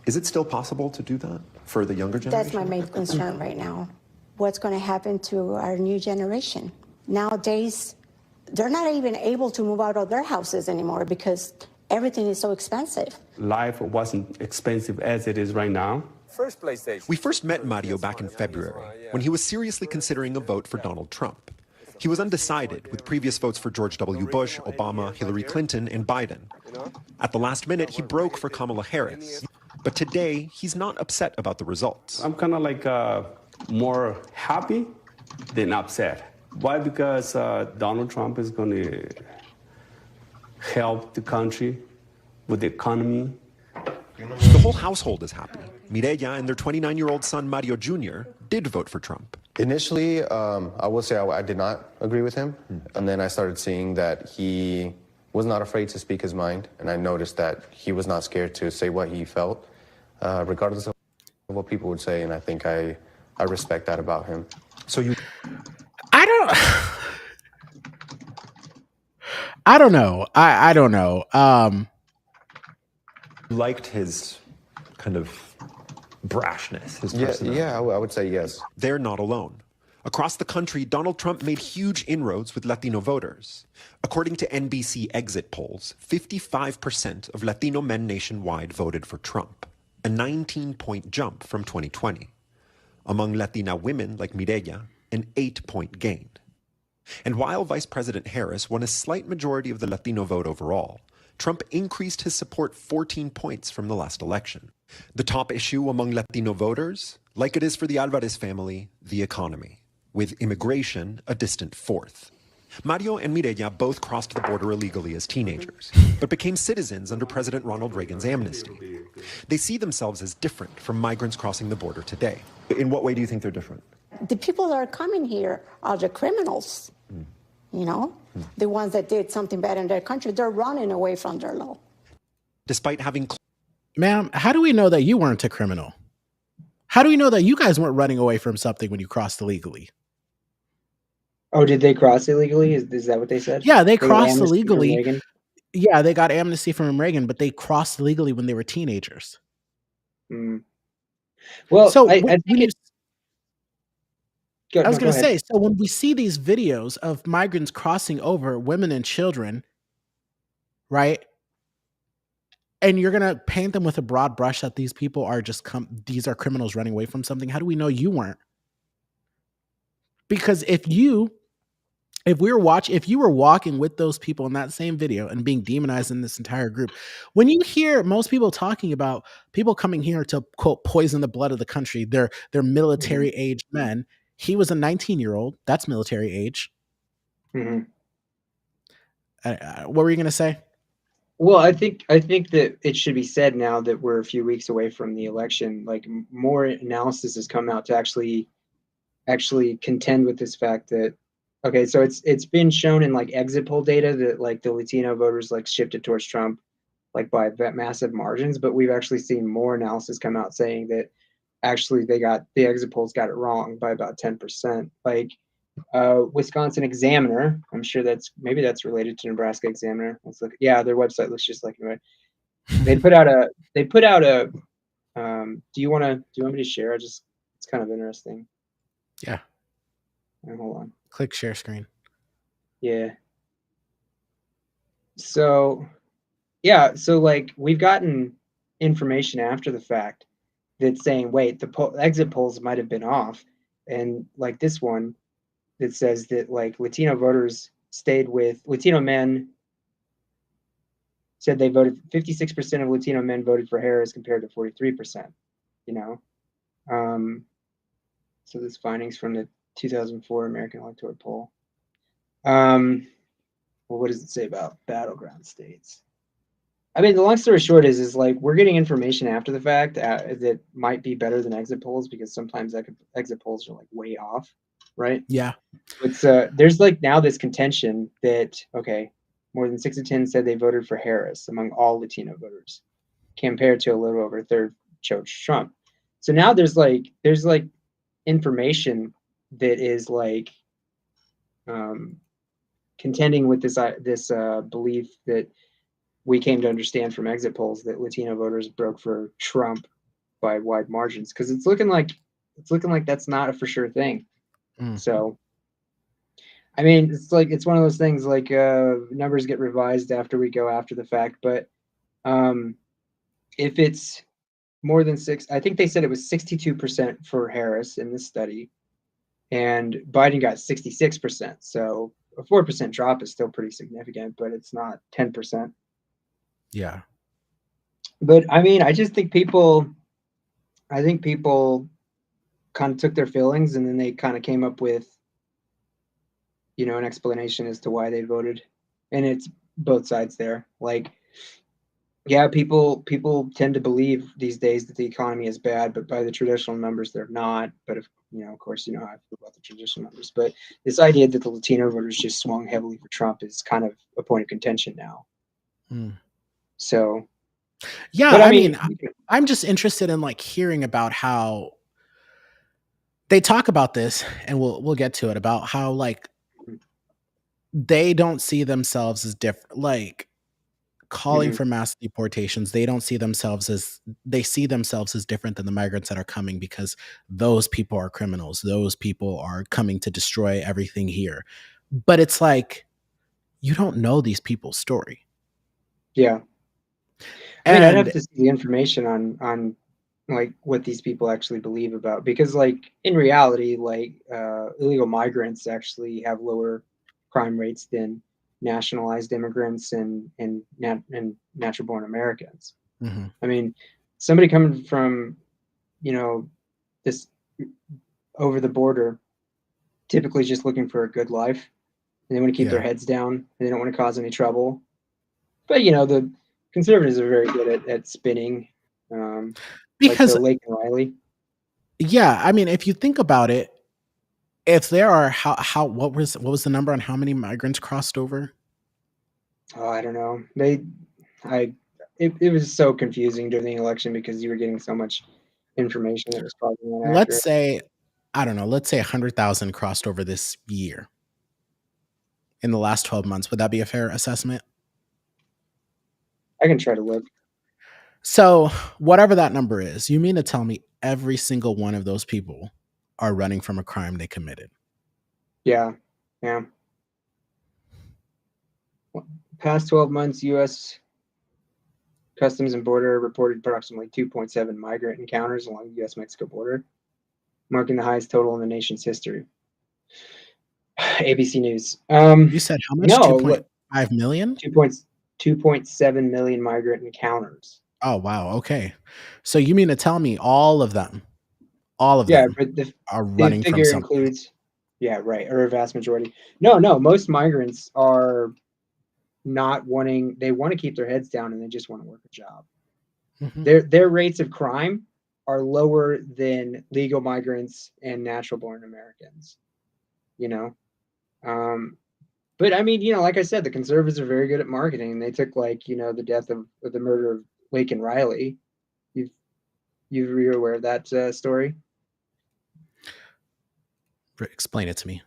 Is it still possible to do that for the younger generation? That's my main concern right now. What's going to happen to our new generation? Nowadays, they're not even able to move out of their houses anymore because everything is so expensive. Life wasn't expensive as it is right now. We first met Mario back in February when he was seriously considering a vote for Donald Trump. He was undecided with previous votes for George W. Bush, Obama, Hillary Clinton, and Biden. At the last minute, he broke for Kamala Harris. But today, he's not upset about the results. I'm kind of like more happy than upset. Why? Because Donald Trump is going to help the country with the economy. The whole household is happy. Mireya and their 29-year-old son, Mario Jr., did vote for Trump. Initially, I will say I did not agree with him. And then I started seeing that he was not afraid to speak his mind. And I noticed that he was not scared to say what he felt, regardless of what people would say. And I think I respect that about him. So you... I don't know. I don't know. liked his kind of brashness, his personality. Yeah, I would say yes. They're not alone. Across the country, Donald Trump made huge inroads with Latino voters. According to NBC exit polls, 55% of Latino men nationwide voted for Trump, a 19-point jump from 2020. Among Latina women like Mireya, an 8-point gain. And while Vice President Harris won a slight majority of the Latino vote overall, Trump increased his support 14 points from the last election. The top issue among Latino voters, like it is for the Alvarez family, the economy, with immigration a distant fourth. Mario and Mireya both crossed the border illegally as teenagers, but became citizens under President Ronald Reagan's amnesty. They see themselves as different from migrants crossing the border today. In what way do you think they're different? The people that are coming here are the criminals, you know? The ones that did something bad in their country, they're running away from their law. Despite having... Ma'am, how do we know that you weren't a criminal? How do we know that you guys weren't running away from something when you crossed illegally? Oh, did they cross illegally? Is that what they said? Yeah, they crossed got amnesty from illegally. Reagan? Yeah, they got amnesty from Reagan, but they crossed illegally when they were teenagers. Mm. Well, So I when think you it's... Go, I was no, go going to ahead. say, so when we see these videos of migrants crossing over, women and children, right? And you're going to paint them with a broad brush that these people are just these are criminals running away from something. How do we know you weren't? Because if you were walking with those people in that same video and being demonized in this entire group, when you hear most people talking about people coming here to quote poison the blood of the country, they're military aged men. He was a 19-year-old. That's military age. Mhm. What were you going to say? Well, I think that it should be said now that we're a few weeks away from the election. Like more analysis has come out to actually contend with this fact that okay, so it's been shown in like exit poll data that like the Latino voters like shifted towards Trump like by massive margins, but we've actually seen more analysis come out saying that actually the exit polls got it wrong by about 10%. Like Wisconsin Examiner, I'm sure maybe that's related to Nebraska Examiner. Let's look. Yeah, their website looks just like it. They put out a do you want me to share? It's kind of interesting. Yeah. Hold on. Click share screen. Yeah. So like we've gotten information after the fact that's saying, wait, the exit polls might have been off. And like this one that says that like Latino men said they voted 56% of Latino men voted for Harris compared to 43%. You know, so this findings from the 2004 American Electoral Poll. Well, what does it say about battleground states? I mean, the long story short is like we're getting information after the fact that might be better than exit polls because sometimes exit polls are like way off, right? Yeah. It's there's like now this contention that okay, more than 6 of 10 said they voted for Harris among all Latino voters, compared to a little over a third chose Trump. So now there's like information that is like contending with this belief that we came to understand from exit polls that Latino voters broke for Trump by wide margins because it's looking like that's not a for sure thing. So, I mean, it's one of those things like numbers get revised after we go after the fact, but if it's more than 6, I think they said it was 62% for Harris in this study, and Biden got 66%. So a 4% drop is still pretty significant, but it's not 10%. Yeah. But I mean, I think people kind of took their feelings and then they kind of came up with, you know, an explanation as to why they voted. And it's both sides there. Like, yeah, people tend to believe these days that the economy is bad, but by the traditional numbers, they're not. But if you know, of course, you know how I feel about the traditional numbers. But this idea that the Latino voters just swung heavily for Trump is kind of a point of contention now. So, yeah, but I mean, I'm just interested in like hearing about how they talk about this, and we'll get to it about how like they don't see themselves as different, like calling for mass deportations. They don't see themselves as they see themselves as different than the migrants that are coming because those people are criminals. Those people are coming to destroy everything here. But it's like you don't know these people's story. Yeah. I mean, I'd have to see the information on like what these people actually believe about because like in reality, like illegal migrants actually have lower crime rates than nationalized immigrants and natural born Americans. I mean, somebody coming from, you know, this over the border, typically just looking for a good life and they want to keep their heads down and they don't want to cause any trouble. But you know, the conservatives are very good at spinning, because like Laken Riley. Yeah, I mean, if you think about it, if there are what was the number on how many migrants crossed over? Oh, I don't know. It was so confusing during the election because you were getting so much information that was probably inaccurate. Let's say, I don't know, let's say 100,000 crossed over this year in the last 12 months. Would that be a fair assessment? I can try to look. So, whatever that number is, you mean to tell me every single one of those people are running from a crime they committed? Yeah. Yeah. Past 12 months, U.S. Customs and Border reported approximately 2.7 migrant encounters along the U.S.-Mexico border, marking the highest total in the nation's history. ABC News. You said how much? No, 2.5 million? 2.7 million migrant encounters. Oh, wow. Okay. So you mean to tell me all of them but are running from something? Includes, yeah, right, or a vast majority. No, most migrants are not wanting, they want to keep their heads down and they just want to work a job. Their rates of crime are lower than legal migrants and natural born Americans, you know? But I mean, you know, like I said, the conservatives are very good at marketing. They took like, you know, the death of the murder of Laken Riley. You're aware of that story? Explain it to me.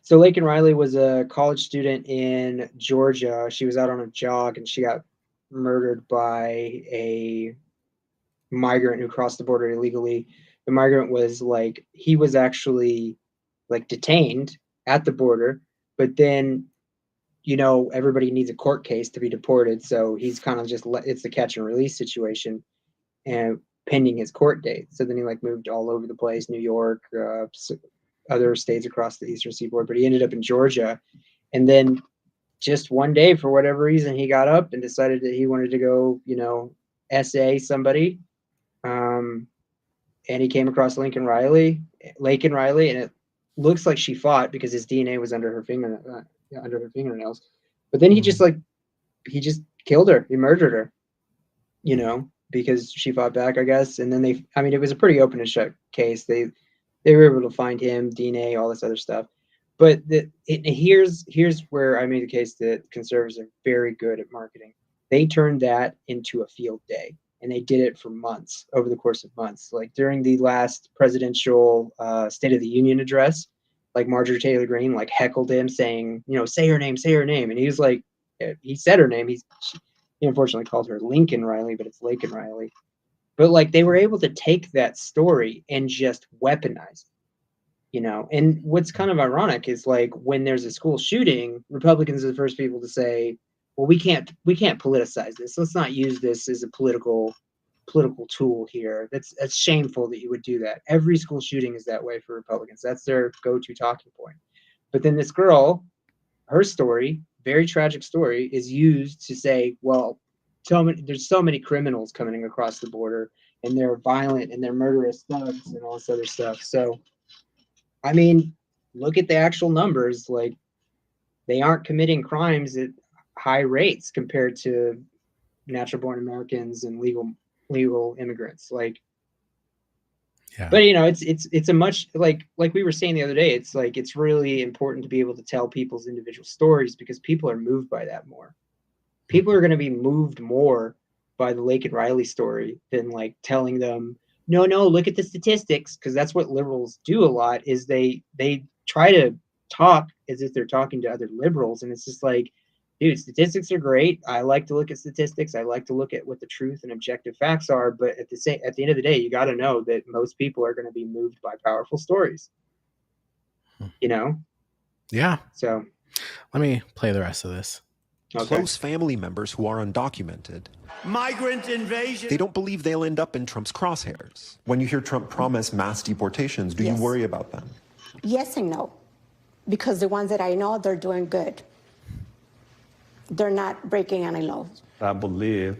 So Laken Riley was a college student in Georgia. She was out on a jog and she got murdered by a migrant who crossed the border illegally. The migrant was like, he was actually like detained at the border, but then, you know, everybody needs a court case to be deported. So he's kind of just it's the catch and release situation and pending his court date. So then he like moved all over the place, New York, other states across the Eastern Seaboard, but he ended up in Georgia. And then just one day, for whatever reason, he got up and decided that he wanted to go, essay somebody. And he came across Laken Riley, and it looks like she fought because his DNA was under her fingernails. But then he just killed her. He murdered her, because she fought back, I guess. And then it was a pretty open and shut case. They were able to find him, DNA, all this other stuff. But here's where I made the case that conservatives are very good at marketing. They turned that into a field day, and they did it for months, over the course of months. Like during the last presidential State of the Union address, like Marjorie Taylor Greene heckled him, saying, say her name, and he was like, he said her name. He unfortunately called her Lincoln Riley, but it's Laken Riley. But they were able to take that story and just weaponize it. And what's kind of ironic is when there's a school shooting, Republicans are the first people to say, well, we can't politicize this. Let's not use this as a political tool here. That's shameful that you would do that. Every school shooting is that way for Republicans. That's their go-to talking point. But then this girl, her story, very tragic story, is used to say, well, there's so many criminals coming across the border, and they're violent and they're murderous thugs and all this other stuff. So look at the actual numbers. They aren't committing crimes at high rates compared to natural born Americans and legal immigrants. Yeah. But it's a much like we were saying the other day, it's really important to be able to tell people's individual stories, because people are moved by that more. People are going to be moved more by the Laken Riley story than telling them, no, look at the statistics, because that's what liberals do a lot, is they try to talk as if they're talking to other liberals, and it's just dude, statistics are great. I like to look at statistics. I like to look at what the truth and objective facts are, but at the end of the day, you got to know that most people are going to be moved by powerful stories. Yeah. So let me play the rest of this. Okay. Close family members who are undocumented. Migrant invasion. They don't believe they'll end up in Trump's crosshairs. When you hear Trump promise mass deportations, do you worry about them? Yes and no, because the ones that I know, they're doing good. They're not breaking any laws. I believe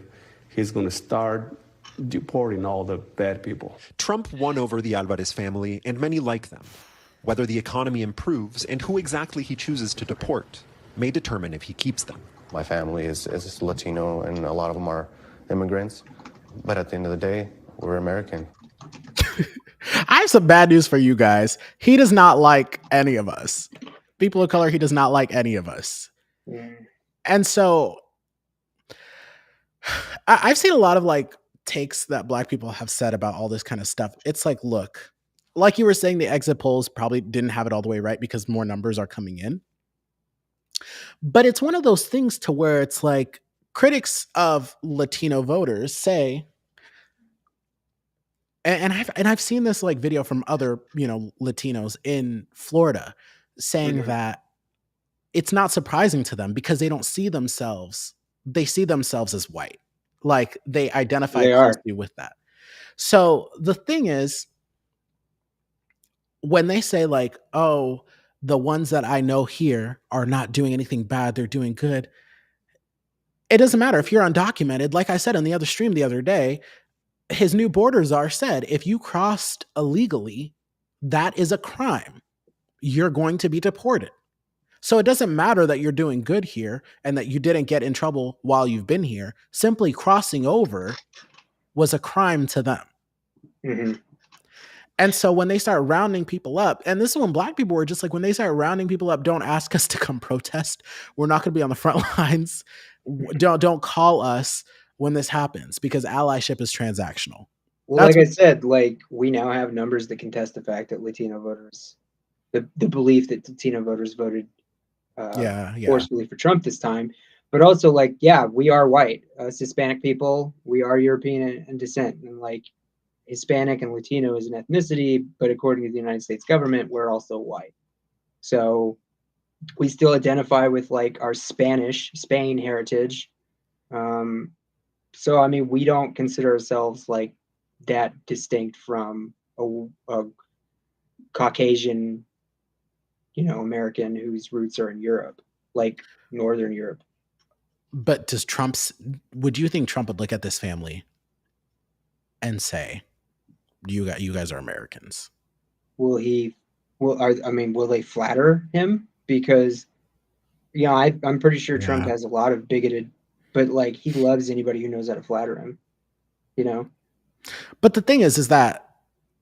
he's going to start deporting all the bad people. Trump won over the Alvarez family, and many like them. Whether the economy improves and who exactly he chooses to deport may determine if he keeps them. My family is Latino, and a lot of them are immigrants. But at the end of the day, we're American. I have some bad news for you guys. He does not like any of us. People of color, he does not like any of us. And so I've seen a lot of takes that Black people have said about all this kind of stuff. It's look, like you were saying, the exit polls probably didn't have it all the way right because more numbers are coming in. But it's one of those things to where it's critics of Latino voters say, and I've seen this video from other Latinos in Florida saying that it's not surprising to them because they don't see themselves. They see themselves as white, they identify closely with that. So the thing is, when they say oh, the ones that I know here are not doing anything bad, they're doing good. It doesn't matter if you're undocumented. Like I said on the other stream the other day, his new border czar said, if you crossed illegally, that is a crime. You're going to be deported. So it doesn't matter that you're doing good here and that you didn't get in trouble while you've been here. Simply crossing over was a crime to them. Mm-hmm. And so when they start rounding people up, and this is when Black people were just when they start rounding people up, don't ask us to come protest. We're not going to be on the front lines. Don't call us when this happens, because allyship is transactional. Well, I said, we now have numbers that contest the fact that Latino voters, the belief that Latino voters voted forcefully for Trump this time, but also we are white. Us Hispanic people, we are European in descent, and Hispanic and Latino is an ethnicity, but according to the United States government, we're also white. So we still identify with our Spain heritage. So we don't consider ourselves that distinct from a Caucasian, American whose roots are in Europe. like Northern Europe. But would you think Trump would look at this family and say, you guys are Americans? Will they flatter him? Because, I'm pretty sure Trump has a lot of bigoted, but like he loves anybody who knows how to flatter him, But the thing is that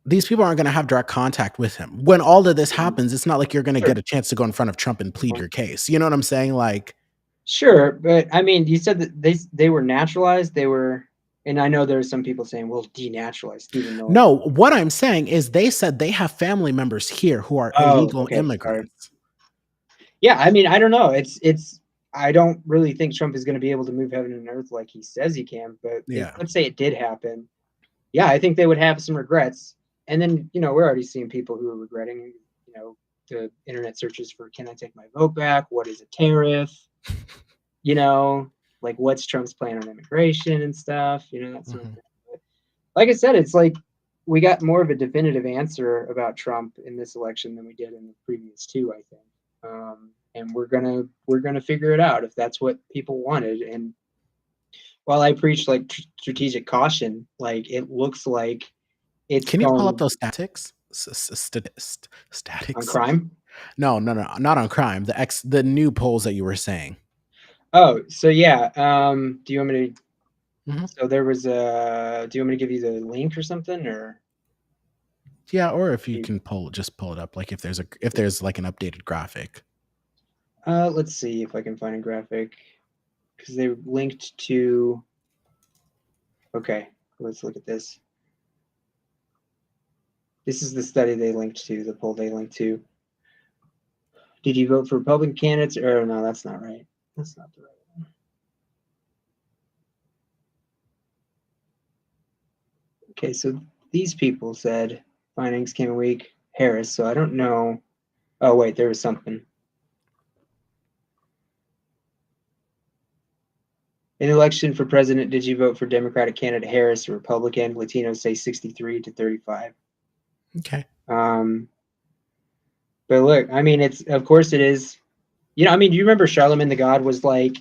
these people aren't going to have direct contact with him. When all of this happens, it's not like you're going to get a chance to go in front of Trump and plead your case. You know what I'm saying? Like, sure, but I mean, you said that they were naturalized. And I know there's some people saying, well, denaturalized Stephen Miller. No, what I'm saying is they said they have family members here who are illegal immigrants. Sorry. Yeah, I mean, I don't know. I don't really think Trump is going to be able to move heaven and earth like he says he can. But let's say it did happen. Yeah, I think they would have some regrets. And then, we're already seeing people who are regretting, the internet searches for, can I take my vote back? What is a tariff? Like what's Trump's plan on immigration and stuff, that sort of thing. But like I said, it's like we got more of a definitive answer about Trump in this election than we did in the previous two, I think. And we're gonna figure it out if that's what people wanted. And while I preach like strategic caution, like it looks like it's. Can you pull up those statistics? Statistics on crime? No, not on crime. The new polls that you were saying. Oh, so yeah. Do you want me to? So there was a. Do you want me to give you the link or something, or? Yeah, or if you can pull it up. Like if there's like an updated graphic. Let's see if I can find a graphic, because they linked to. Okay, let's look at this. This is the study they linked to, the poll they linked to. Did you vote for Republican candidates? Or no, that's not right. That's not the right one. Okay, so these people said findings came a week. Harris, so I don't know. Oh, wait, there was something. In the election for president, did you vote for Democratic candidate Harris or Republican? Latinos say 63 to 35. Okay. But look, I mean, of course it is. Do you remember Charlemagne the God was like,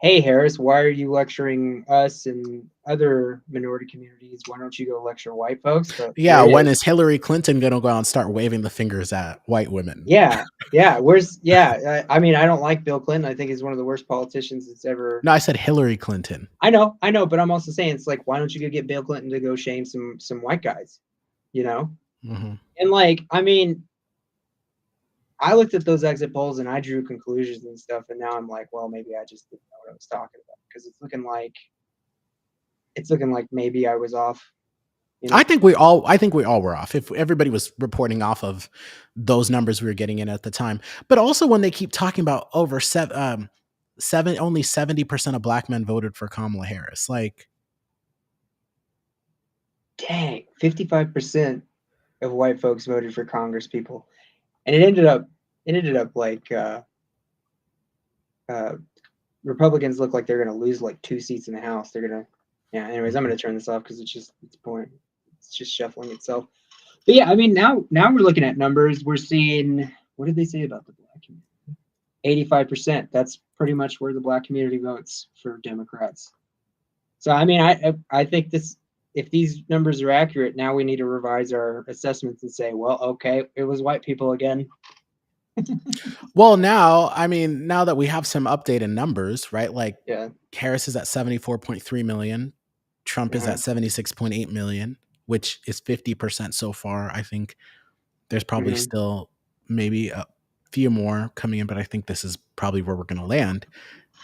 hey, Harris, why are you lecturing us and other minority communities? Why don't you go lecture white folks? But yeah, when is Hillary Clinton going to go out and start waving the fingers at white women? Yeah. I don't like Bill Clinton. I think he's one of the worst politicians that's ever. No, I said Hillary Clinton. I know, but I'm also saying it's like, why don't you go get Bill Clinton to go shame some white guys, Mm-hmm. And like, I mean, I looked at those exit polls and I drew conclusions and stuff, and now I'm like, well, maybe I just didn't know what I was talking about, because it's looking like maybe I was off. I think we all were off if everybody was reporting off of those numbers we were getting in at the time. But also when they keep talking about only 70% of black men voted for Kamala Harris, like, dang, 55% of white folks voted for Congress people. And it ended up like Republicans look like they're going to lose like 2 seats in the House. They're going to, anyways, I'm going to turn this off because it's just shuffling itself. But yeah, I mean, now we're looking at numbers. We're seeing, what did they say about the black community? 85%. That's pretty much where the black community votes for Democrats. So, I mean, I think if these numbers are accurate, now we need to revise our assessments and say, well, okay, it was white people again. Well, now that we have some updated numbers, right? Like, Harris is at 74.3 million. Trump is at 76.8 million, which is 50% so far. I think there's probably still maybe a few more coming in, but I think this is probably where we're going to land.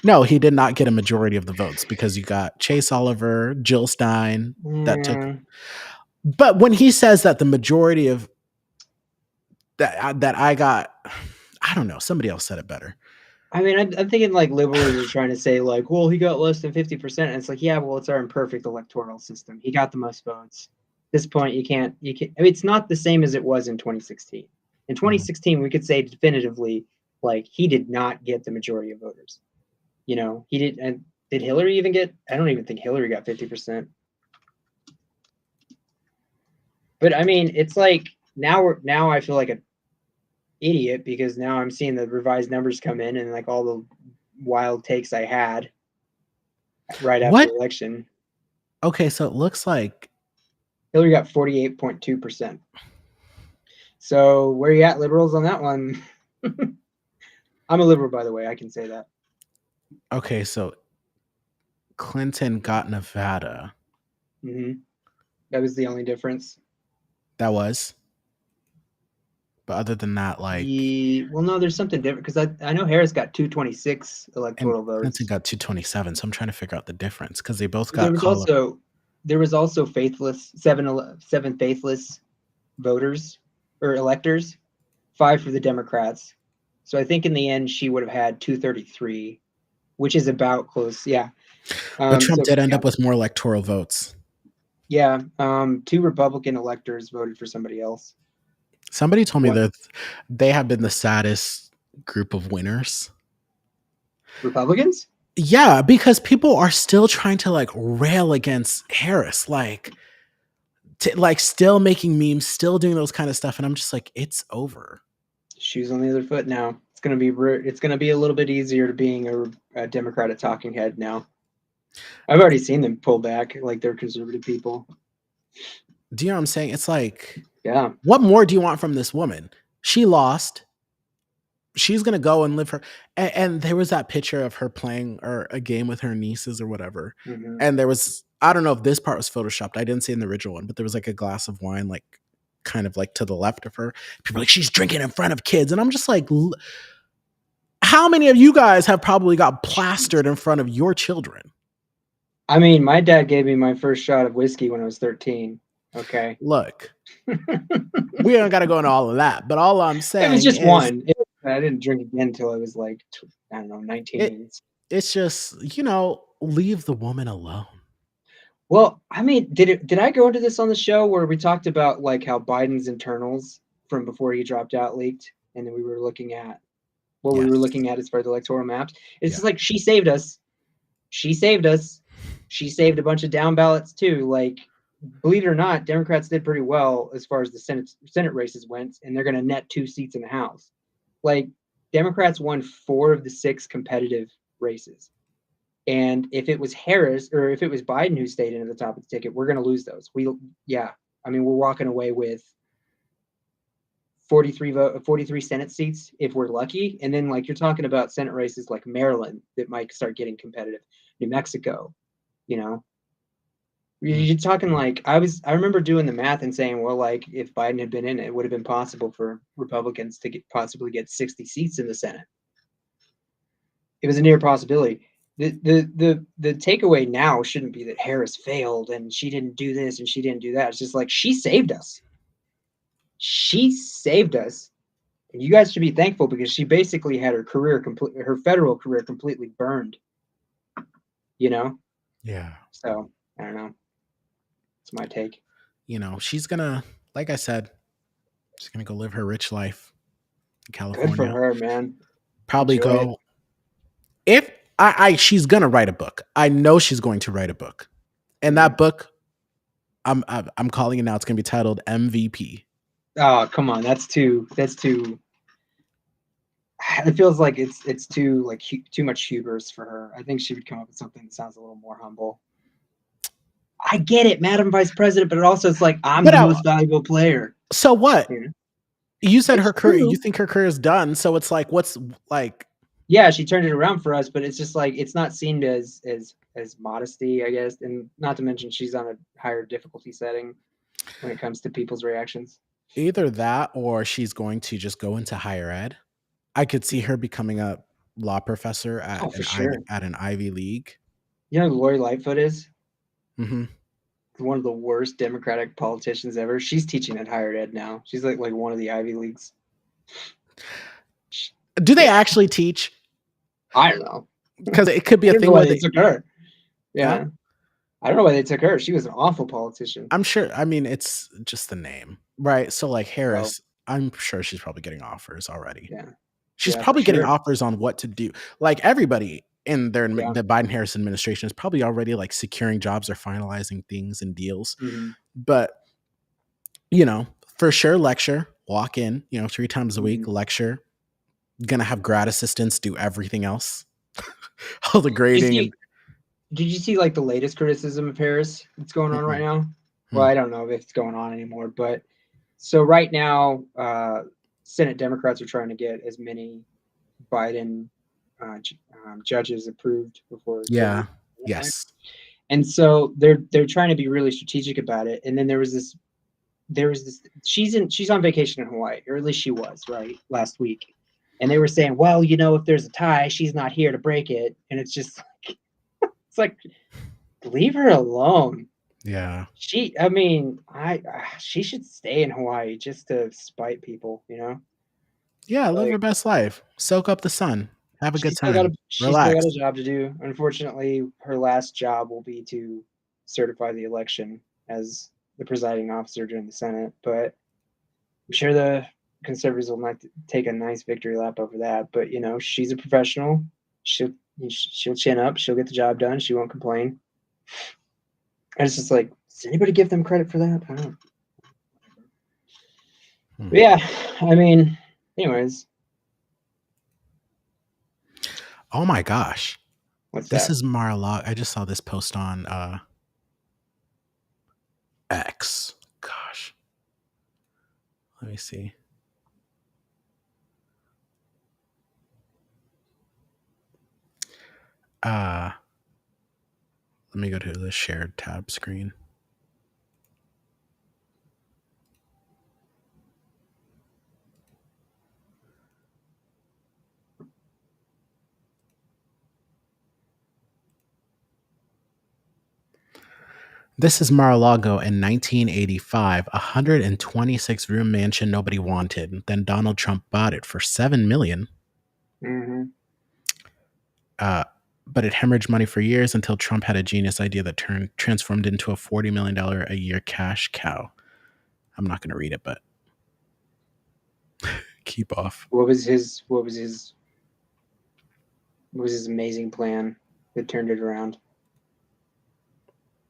No, he did not get a majority of the votes because you got Chase Oliver, Jill Stein that took. But when he says that the majority of that I got, I don't know, somebody else said it better. I mean, I'm thinking like liberals are trying to say like, well, he got less than 50%. And it's like, yeah, well, it's our imperfect electoral system. He got the most votes. At this point, you can't, I mean, it's not the same as it was in 2016. In 2016, we could say definitively, like, he did not get the majority of voters. He did. And did Hillary even get? I don't even think Hillary got 50%. But I mean, it's like now I feel like idiot because now I'm seeing the revised numbers come in and like all the wild takes I had right after What? the election. Okay, so it looks like Hillary got 48.2%. So where you at, liberals, on that one? I'm a liberal, by the way. I can say that. okay, so Clinton got Nevada. That was the only difference. That was. But other than that, like, Well, no, there's something different because I know Harris got 226 and electoral votes. Clinton got 227. So I'm trying to figure out the difference because they both There got was also faithless seven faithless voters or electors, 5 for the Democrats. So I think in the end she would have had 233, which is about close. Yeah. But Trump so, did end yeah. up with more electoral votes. Yeah. 2 Republican electors voted for somebody else. Somebody told me What? that they have been the saddest group of winners. Republicans? Yeah, because people are still trying to like rail against Harris, like still making memes, still doing those kind of stuff, and I'm just like, it's over. Shoes on the other foot now. It's gonna be a little bit easier to being a Democrat at talking head now. I've already seen them pull back, like they're conservative people. Do you know what I'm saying? It's like, Yeah. what more do you want from this woman? She lost. She's gonna go and live her. And there was that picture of her playing or a game with her nieces or whatever. Mhm. And there was, I don't know if this part was photoshopped. I didn't see in the original one, but there was like a glass of wine, like kind of like to the left of her. People are like, she's drinking in front of kids, and I'm just like, how many of you guys have probably got plastered in front of your children? I mean, my dad gave me my first shot of whiskey when I was 13. Okay. Look, we don't got to go into all of that, but all I'm saying It was just is, one. I didn't drink again until I was like, I don't know, 19. It's just, leave the woman alone. Well, I mean, did I go into this on the show where we talked about like how Biden's internals from before he dropped out leaked, and then we were looking at what we were looking at as far as electoral maps? It's just like she saved us. She saved us. She saved a bunch of down ballots too. Like, believe it or not, Democrats did pretty well as far as the Senate races went, and they're going to net 2 seats in the House. Like, Democrats won 4 of the 6 competitive races. And if it was Harris or if it was Biden who stayed in at the top of the ticket, we're going to lose those. We're walking away with 43 Senate seats if we're lucky. And then like you're talking about Senate races like Maryland that might start getting competitive, New Mexico, you're talking like I remember doing the math and saying, well, like if Biden had been in it, it would have been possible for Republicans to possibly get 60 seats in the Senate. It was a near possibility. The takeaway now shouldn't be that Harris failed and she didn't do this and she didn't do that. It's just like she saved us. She saved us, and you guys should be thankful because she basically had her federal career completely burned. Yeah. So I don't know. It's my take. She's gonna, like I said, she's gonna go live her rich life in California. Good for her, man. Probably Enjoy go. If she's gonna write a book. I know she's going to write a book, and that book, I'm calling it now. It's gonna be titled MVP. Oh, come on, that's too. It feels like it's too like too much hubris for her. I think she would come up with something that sounds a little more humble. I get it, Madam Vice President, but it also it's like I'm the most valuable player. So what? You said It's her career. true. You think her career is done? So it's like, what's like? Yeah, she turned it around for us, but it's just like it's not seen as modesty, I guess, and not to mention she's on a higher difficulty setting when it comes to people's reactions. Either that, or she's going to just go into higher ed. I could see her becoming a law professor at an Ivy League. You know who Lori Lightfoot is? Mm-hmm. One of the worst Democratic politicians ever. She's teaching at higher ed now. She's like one of the Ivy Leagues. Do they actually teach? I don't know. Because it could be a thing why where they took her. Yeah. Huh? I don't know why they took her. She was an awful politician. I'm sure. I mean, it's just the name, right? So like Harris, I'm sure she's probably getting offers already. Yeah. She's Yeah, probably for getting sure. offers on what to do. Like everybody in the Biden-Harris administration is probably already like securing jobs or finalizing things and deals. Mm-hmm. But, for sure, lecture walk in, 3 times a week, lecture, gonna have grad assistants do everything else, all the Did you grading see, and did you see like the latest criticism of Harris that's going on right now? Well, I don't know if it's going on anymore, but so right now, Senate Democrats are trying to get as many Biden judges approved before. yeah, yes, And so they're trying to be really strategic about it. And then there was this she's on vacation in Hawaii, or at least she was, right, last week. And they were saying, well, if there's a tie, she's not here to break it. And it's just like, it's like, leave her alone. yeah, She should stay in Hawaii just to spite people, yeah. Live Like, your best life. Soak up the sun. Have a good she's still got time. she's still got Relax. a job to do. Unfortunately, her last job will be to certify the election as the presiding officer during the Senate. But I'm sure the conservatives will not take a nice victory lap over that. But she's a professional. She'll chin up. She'll get the job done. She won't complain. And it's just like, does anybody give them credit for that? I don't. But yeah, anyways. Oh my gosh. What's This that? is Mar-a-Lago. I just saw this post on X. Gosh. Let me see. Let me go to the shared tab screen. This is Mar-a-Lago in 1985, a 126-room mansion nobody wanted. Then Donald Trump bought it for $7 million. Mm-hmm. But it hemorrhaged money for years until Trump had a genius idea that transformed into a $40 million a year cash cow. I'm not going to read it, but keep off. What was his amazing plan that turned it around?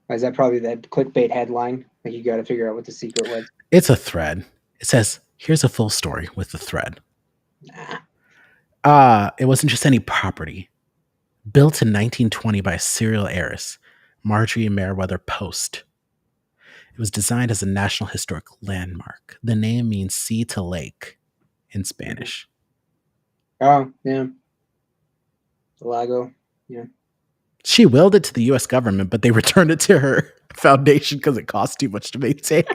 Is that probably that clickbait headline? Like, you got to figure out what the secret was. It's a thread. It says, here's a full story with the thread. It wasn't just any property. Built in 1920 by a serial heiress, Marjorie Meriwether Post. It was designed as a National Historic Landmark. The name means sea to lake in Spanish. Oh, yeah. The Lago, yeah. She willed it to the U.S. government, but they returned it to her foundation because it cost too much to maintain.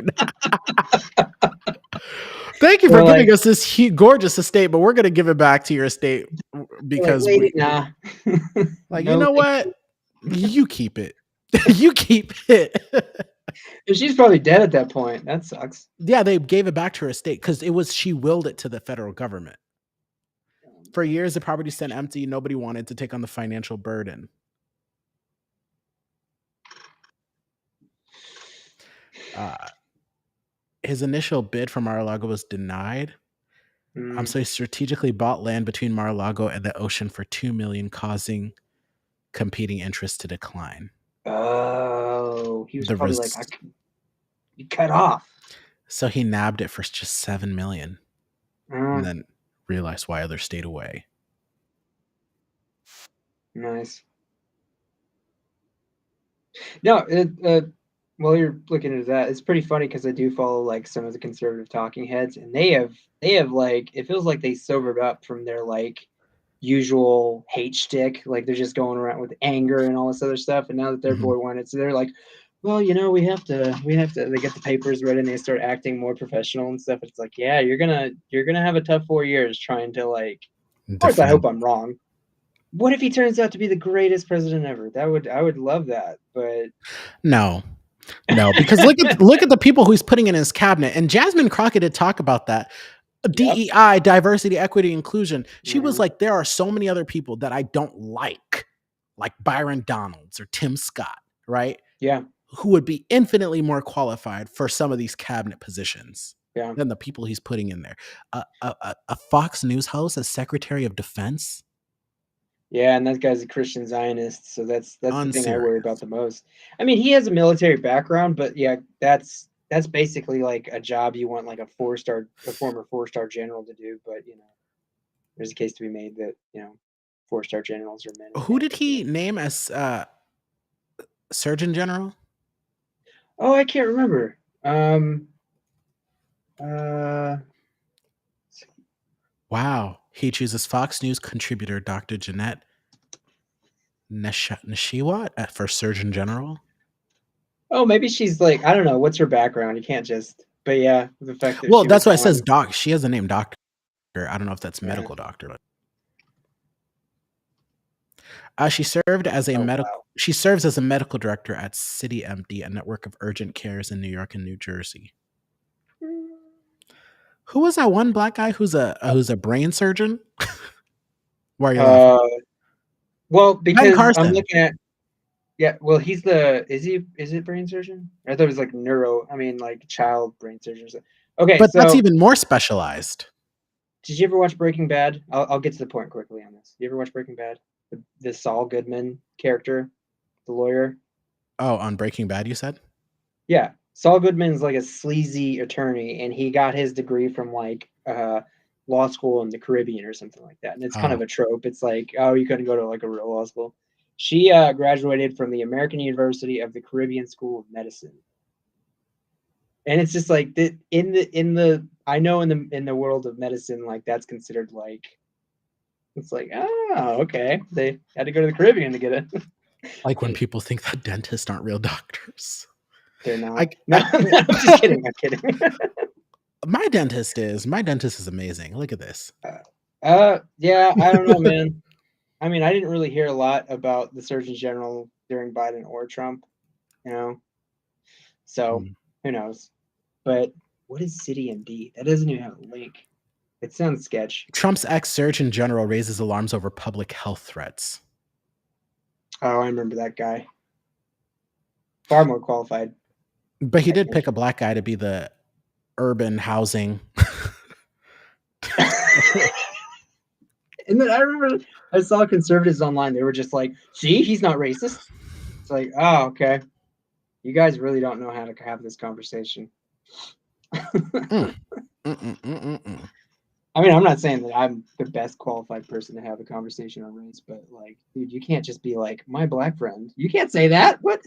Thank you for giving us this gorgeous estate, but we're going to give it back to your estate because nah. Like, no, you know what? You keep it. You keep it. She's probably dead at that point. That sucks. Yeah, they gave it back to her estate because she willed it to the federal government. For years, the property sat empty. Nobody wanted to take on the financial burden. His initial bid for Mar-a-Lago was denied. So he strategically bought land between Mar-a-Lago and the ocean for $2 million, causing competing interests to decline. Oh, he was probably like, you cut off. So he nabbed it for just $7 million, and then realized why others stayed away. Nice. No, while you're looking into that, it's pretty funny because I do follow like some of the conservative talking heads, and they have like, it feels like they sobered up from their like usual hate shtick. Like, they're just going around with anger and all this other stuff. And now that their boy won it, so they're like, well, we have to. They get the papers ready and they start acting more professional and stuff. It's like, yeah, you're gonna have a tough 4 years trying to like. Of course, I hope I'm wrong. What if he turns out to be the greatest president ever? I would love that, but no, because look at the people who he's putting in his cabinet. And Jasmine Crockett did talk about that. DEI, diversity, equity, inclusion. She was like, there are so many other people that I don't like Byron Donalds or Tim Scott, right? Yeah. Who would be infinitely more qualified for some of these cabinet positions than the people he's putting in there. A Fox News host as Secretary of Defense. Yeah, and that guy's a Christian Zionist, so that's the thing I worry about the most. I mean, he has a military background, but yeah, that's that's basically like a job you want like a former 4-star general to do, but there's a case to be made that 4-star generals are men. Who did he name as Surgeon General? Oh, I can't remember. Uh, Wow. He chooses Fox News contributor Dr. Jeanette Nishiwat for Surgeon General. oh, maybe she's like, I don't know, what's her background? You can't just, but yeah, the fact that Well, she that's was why it says on- doc. She has the name doctor. I don't know if that's medical doctor. She served as a medical. wow. She serves as a medical director at CityMD, a network of urgent cares in New York and New Jersey. Who was that one black guy who's a brain surgeon? Why are you laughing? Well, because Carson. I'm looking at, yeah, well, is it brain surgeon? I thought it was like like child brain surgeon. Okay, But so that's even more specialized. did you ever watch Breaking Bad? I'll get to the point quickly on this. You ever watch Breaking Bad? The Saul Goodman character, the lawyer. Oh, on Breaking Bad, you said? Yeah, Saul Goodman's like a sleazy attorney, and he got his degree from like law school in the Caribbean or something like that. And it's kind of a trope. It's like, oh, you couldn't go to like a real law school. She graduated from the American University of the Caribbean School of Medicine. And it's just like in the world of medicine, like that's considered like, it's like, oh, okay, they had to go to the Caribbean to get it. Like when people think that dentists aren't real doctors. They're not. No, I'm just kidding. I'm kidding. My dentist is amazing. Look at this. Yeah, I don't know, man. I mean, I didn't really hear a lot about the Surgeon General during Biden or Trump, so who knows? But what is CityMD? That doesn't even have a link. It sounds sketch. Trump's ex-Surgeon General raises alarms over public health threats. Oh, I remember that guy. Far more qualified. But he did pick a black guy to be the urban housing. And then I remember I saw conservatives online. They were just like, see, he's not racist. It's like, oh, okay. You guys really don't know how to have this conversation. I mean, I'm not saying that I'm the best qualified person to have a conversation on race, but like, dude, you can't just be like, my black friend. You can't say that. What?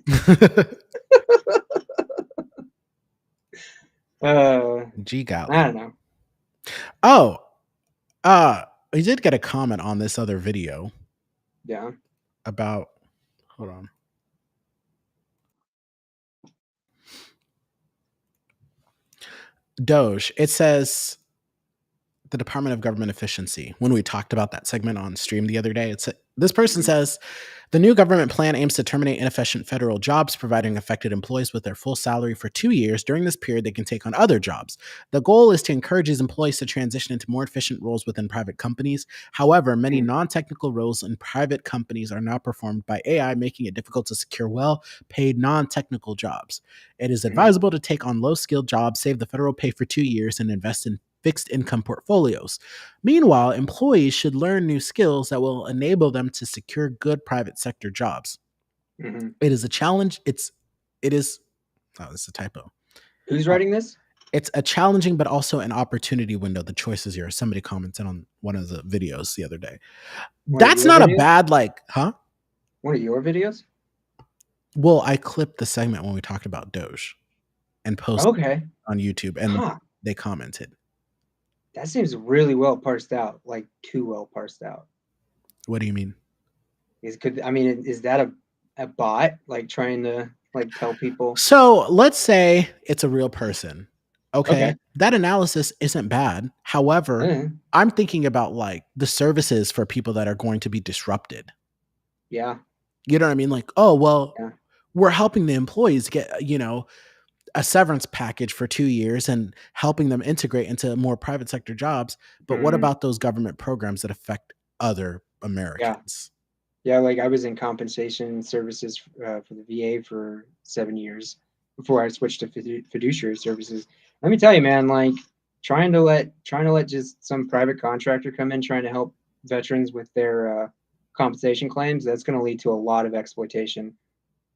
G Gal. I don't know. Oh, we did get a comment on this other video. Yeah. About, hold on. Doge. It says the Department of Government Efficiency. When we talked about that segment on stream the other day, this person says the new government plan aims to terminate inefficient federal jobs, providing affected employees with their full salary for 2 years. During this period, they can take on other jobs. The goal is to encourage these employees to transition into more efficient roles within private companies. However, many non-technical roles in private companies are now performed by AI, making it difficult to secure well-paid non-technical jobs. It is advisable to take on low-skilled jobs, save the federal pay for 2 years, and invest in fixed income portfolios. Meanwhile, employees should learn new skills that will enable them to secure good private sector jobs. It is a challenge. It's a typo. Who's writing this? It's a challenging, but also an opportunity window. The choice is yours. Somebody commented on one of the videos the other day. That's not a bad, huh? One of your videos? Well, I clipped the segment when we talked about Doge and posted on YouTube, and they commented. That seems really well parsed out, like too well parsed out. What do you mean? Is that a bot like trying to like tell people? So let's say it's a real person. Okay. That analysis isn't bad. However, I'm thinking about like the services for people that are going to be disrupted. Yeah. You know what I mean? Like, oh, well, we're helping the employees get, a severance package for 2 years and helping them integrate into more private sector jobs. But what about those government programs that affect other Americans? Yeah, like I was in compensation services for the VA for 7 years before I switched to fiduciary services. Let me tell you, man, like trying to let just some private contractor come in trying to help veterans with their compensation claims, that's going to lead to a lot of exploitation.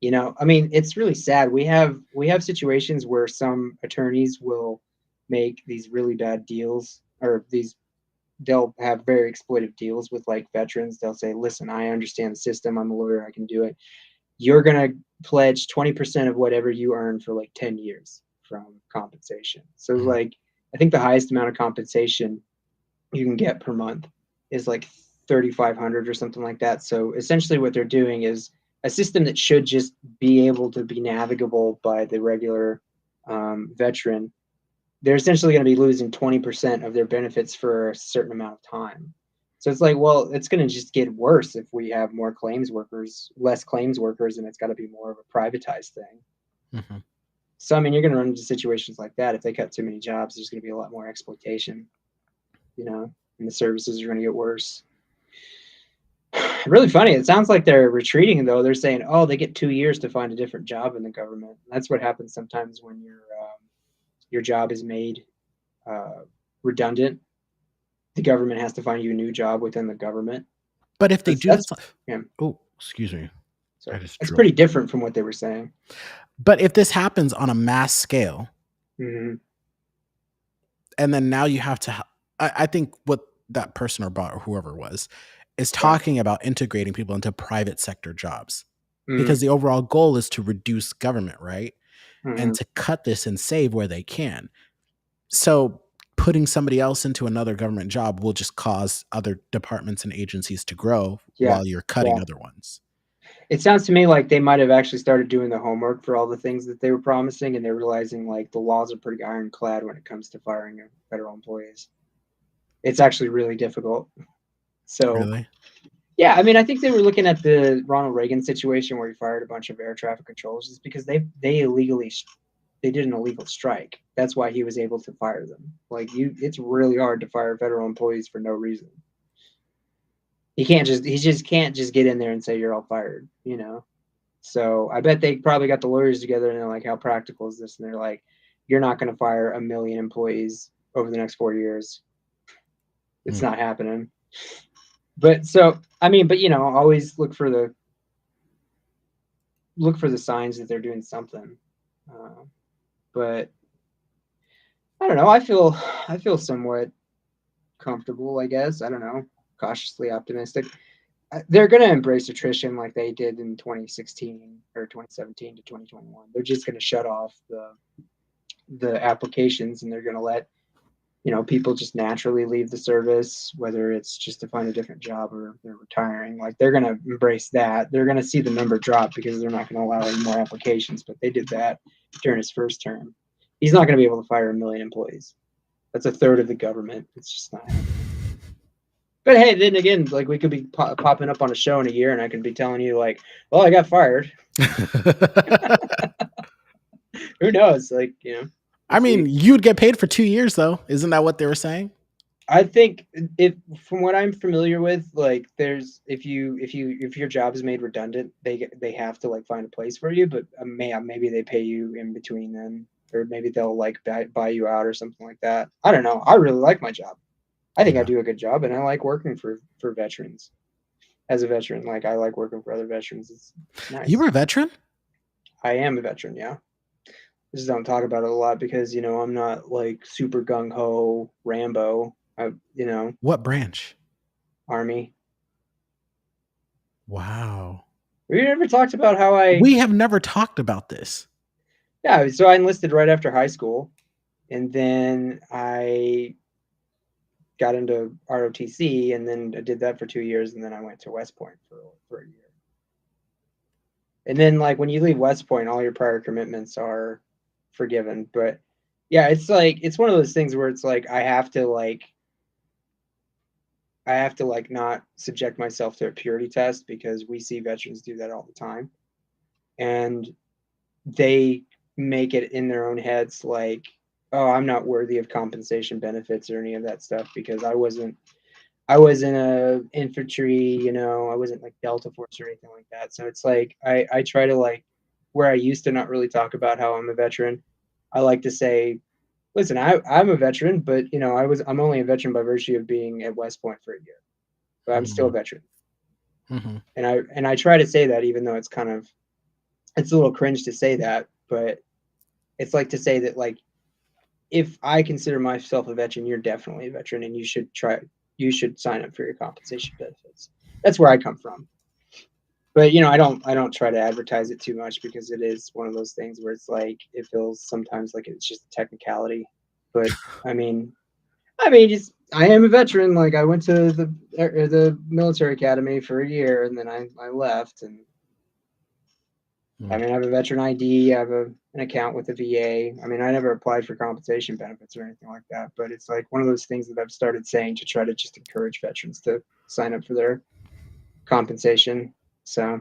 You know, I mean, it's really sad. We have situations where some attorneys will make these really bad deals, or they'll have very exploitive deals with like veterans. They'll say, "Listen, I understand the system. I'm a lawyer. I can do it. You're gonna pledge 20% of whatever you earn for like 10 years from compensation." So Mhm. like, I think the highest amount of compensation you can get per month is like 3,500 or something like that. So essentially what they're doing is a system that should just be able to be navigable by the regular veteran. They're essentially going to be losing 20% of their benefits for a certain amount of time. So it's like, well, it's going to just get worse if we have more claims workers, less claims workers, and it's got to be more of a privatized thing. Mhm. So, I mean, you're going to run into situations like that. If they cut too many jobs, there's going to be a lot more exploitation, and the services are going to get worse. Really funny. It sounds like they're retreating, though. They're saying, oh, they get 2 years to find a different job in the government. That's what happens sometimes when your job is made redundant. The government has to find you a new job within the government. But if they do That's this, yeah. oh, excuse me. So I just it's drilled. pretty different from what they were saying. But if this happens on a mass scale, Mhm. and then now you have to, I think what that person or bot or whoever it was is talking about integrating people into private sector jobs, because the overall goal is to reduce government, right? And Mhm. to cut this and save where they can. So putting somebody else into another government job will just cause other departments and agencies to grow Yeah. while you're cutting Yeah. other ones. It sounds to me like they might have actually started doing the homework for all the things that they were promising, and they're realizing like the laws are pretty ironclad when it comes to firing federal employees. It's actually really difficult. So Really? yeah, I mean, I think they were looking at the Ronald Reagan situation where he fired a bunch of air traffic controllers, just because they did an illegal strike. That's why he was able to fire them. Like it's really hard to fire federal employees for no reason. He just can't just get in there and say you're all fired. So I bet they probably got the lawyers together and they're like, how practical is this? And they're like, you're not going to fire 1 million employees over the next 4 years. It's not happening. But so, I mean, but always look for the signs that they're doing something. But I don't know. I feel somewhat comfortable, I guess. I don't know. Cautiously optimistic. They're going to embrace attrition like they did in 2016 or 2017 to 2021. They're just going to shut off the applications, and they're going to let people just naturally leave the service, whether it's just to find a different job or they're retiring. Like they're going to embrace that. They're going to see the number drop because they're not going to allow any more applications. But they did that during his first term. He's not going to be able to fire 1 million employees. That's a third of the government. It's just not happening. But hey, then again, like we could be popping up on a show in a year, and I could be telling you like, well, I got fired. Who knows? Like, I mean, you'd get paid for 2 years though. Isn't that what they were saying? I think from what I'm familiar with, like there's if your job is made redundant, they have to like find a place for you, but maybe they pay you in between then, or maybe they'll like buy you out or something like that. I don't know. I really like my job. I think I do a good job, and I like working for veterans. As a veteran, like I like working for other veterans. It's nice. You were a veteran? I am a veteran, yeah. I just don't talk about it a lot because I'm not like super gung ho Rambo. What branch? Army. Wow. We never talked about how We have never talked about this. Yeah, so I enlisted right after high school, and then I got into ROTC, and then I did that for 2 years, and then I went to West Point for a year. And then, like, when you leave West Point, all your prior commitments are forgiven. But yeah, it's like it's one of those things where it's like I have to not subject myself to a purity test, because we see veterans do that all the time, and they make it in their own heads like, oh, I'm not worthy of compensation benefits or any of that stuff because I wasn't a infantry, I wasn't like Delta Force or anything like that. So it's like I try to, like, where I used to not really talk about how I'm a veteran, I like to say, listen, I'm a veteran, but I'm only a veteran by virtue of being at West Point for a year. But I'm still a veteran. Mm-hmm. And I try to say that, even though it's kind of it's a little cringe to say that, but it's like to say that, like, if I consider myself a veteran, you're definitely a veteran, and you should sign up for your compensation benefits. That's where I come from. But I don't try to advertise it too much, because it is one of those things where it's like it feels sometimes like it's just a technicality. But I mean, just I am a veteran. Like, I went to the military academy for a year, and then I left, and I mean, I have a veteran ID. I have an account with the VA. I mean, I never applied for compensation benefits or anything like that, but it's like one of those things that I've started saying to try to just encourage veterans to sign up for their compensation. So,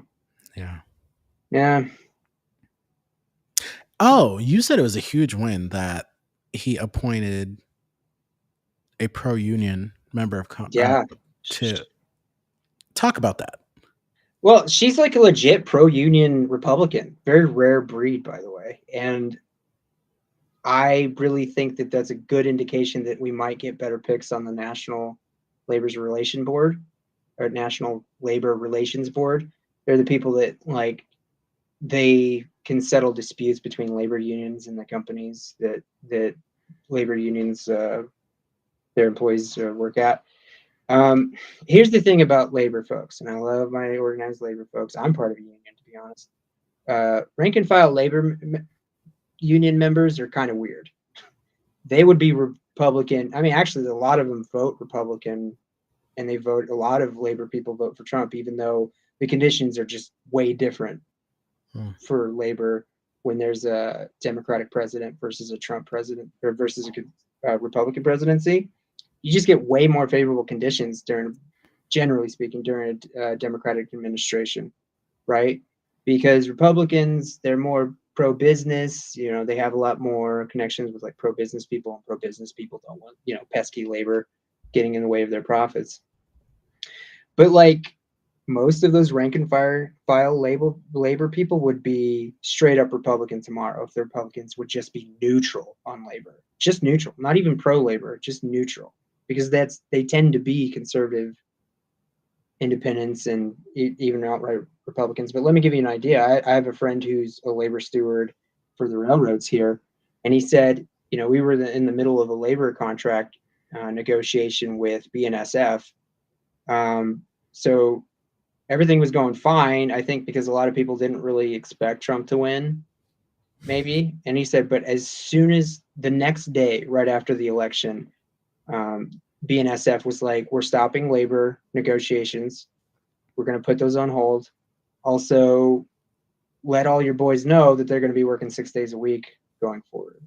yeah. Oh, you said it was a huge win that he appointed a pro-union member of Yeah. to talk about that. Well, she's like a legit pro-union Republican. Very rare breed, by the way. And I really think that that's a good indication that we might get better picks on the National Labor Relations Board, or National Labor Relations Board. They're the people that, like, they can settle disputes between labor unions and the companies that labor unions, their employees work at. Here's the thing about labor folks, and I love my organized labor folks. I'm part of a union, to be honest. Rank and file labor union members are kind of weird. They would be Republican. I mean, actually, a lot of them vote Republican, and a lot of labor people vote for Trump, even though the conditions are just way different for labor when there's a Democratic president versus a Trump president, or versus a Republican presidency. You just get way more favorable conditions generally speaking, during a Democratic administration, right? Because Republicans, they're more pro-business. They have a lot more connections with, like, pro-business people, and pro-business people don't want, pesky labor getting in the way of their profits. But, like, most of those rank and file labor people would be straight up Republican tomorrow if the Republicans would just be neutral on labor. Just neutral, not even pro-labor, just neutral. Because they tend to be conservative independents and even outright Republicans. But let me give you an idea. I have a friend who's a labor steward for the railroads here, and he said, we were in the middle of a labor contract negotiation with BNSF. So everything was going fine, I think, because a lot of people didn't really expect Trump to win, maybe. And he said, but as soon as the next day, right after the election, BNSF was like, we're stopping labor negotiations. We're going to put those on hold. Also, let all your boys know that they're going to be working 6 days a week going forward.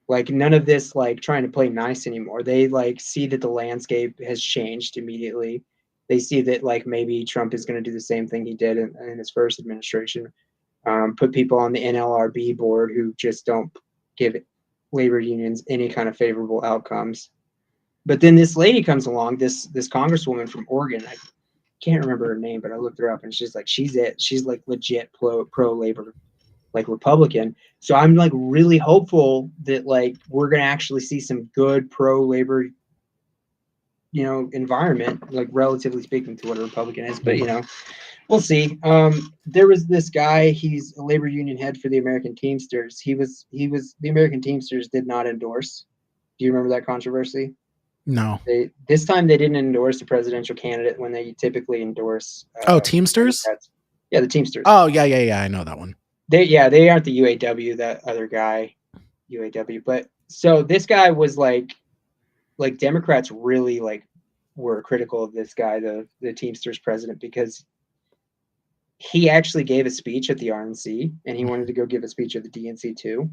Like, none of this, like, trying to play nice anymore. They, like, see that the landscape has changed immediately. They see that, like, maybe Trump is going to do the same thing he did in his first administration. Put people on the NLRB board who just don't give labor unions any kind of favorable outcomes. But then this lady comes along, this congresswoman from Oregon. I can't remember her name, but I looked her up, and she's like, she's like legit pro labor, like, Republican. So I'm, like, really hopeful that, like, we're gonna actually see some good pro labor, environment, like, relatively speaking to what a Republican is. But we'll see. There was this guy. He's a labor union head for the American Teamsters. He was the American Teamsters did not endorse. Do you remember that controversy? No. This time they didn't endorse the presidential candidate when they typically endorse. Teamsters? Democrats. Yeah, the Teamsters. Oh, yeah. I know that one. They aren't the UAW, that other guy, UAW. But so this guy was like Democrats really, like, were critical of this guy, the Teamsters president, because he actually gave a speech at the RNC, and he wanted to go give a speech at the DNC too,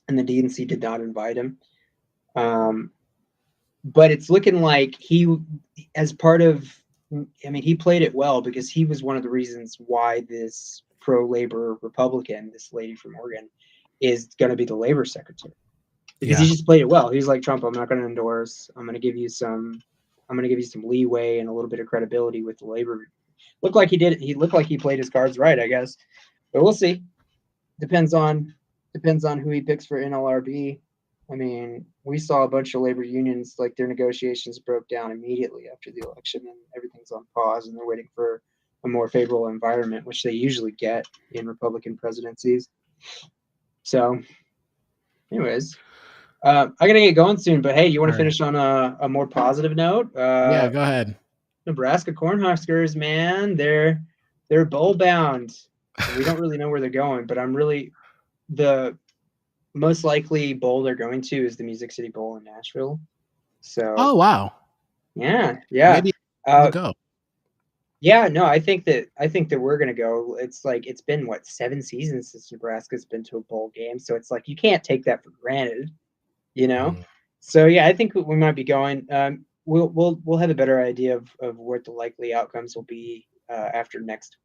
and the DNC did not invite him. But it's looking like he, as part of, he played it well, because he was one of the reasons why this pro-labor Republican, this lady from Oregon, is going to be the labor secretary, because he just played it well. He's like, Trump, I'm not going to endorse. I'm going to give you some leeway and a little bit of credibility with the labor. Looked like he did. He looked like he played his cards right, I guess. But we'll see. Depends on who he picks for NLRB. I mean, we saw a bunch of labor unions, like, their negotiations broke down immediately after the election, and everything's on pause, and they're waiting for a more favorable environment, which they usually get in Republican presidencies. So, anyways, I gotta get going soon. But hey, you want to finish on a more positive note? Yeah, go ahead. Nebraska Cornhuskers, man, they're bowl bound. We don't really know where they're going, but the most likely bowl they're going to is the Music City Bowl in Nashville. So, Oh wow, yeah. maybe we'll go. Yeah, no, I think that we're gonna go. It's like it's been 7 seasons since Nebraska's been to a bowl game, so it's like you can't take that for granted, you know. So yeah, I think we might be going. We'll have a better idea of what the likely outcomes will be after next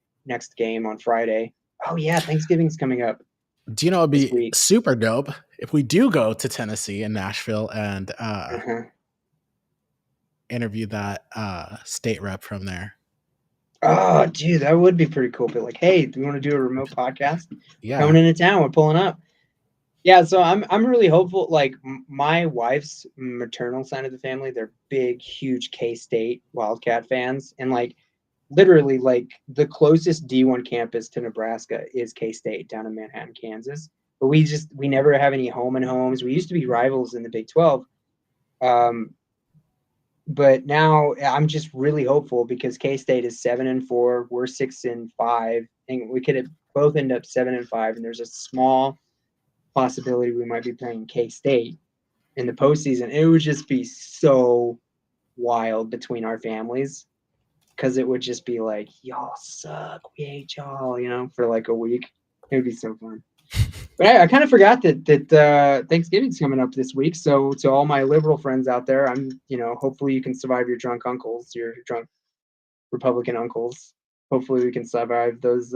game on Friday. Oh yeah, Thanksgiving's coming up. Do you know it'd be super dope if we do go to Tennessee and Nashville and interview that state rep from there? Oh, dude, that would be pretty cool. But like, hey, do you want to do a remote podcast? Yeah, coming into town, we're pulling up. Yeah, so I'm really hopeful. Like my wife's maternal side of the family, they're big, huge K-State Wildcat fans, and like literally, like the closest D1 campus to Nebraska is K-State down in Manhattan, Kansas. But we never have any home and homes. We used to be rivals in the Big 12. But now I'm just really hopeful because K-State is 7-4, we're 6-5, and we could both end up 7-5. And there's a small possibility we might be playing K-State in the postseason. It would just be so wild between our families because it would just be like, y'all suck, we hate y'all, for like a week. It would be so fun. But I kind of forgot that Thanksgiving's coming up this week. So to all my liberal friends out there, hopefully you can survive your drunk uncles, your drunk Republican uncles. Hopefully we can survive those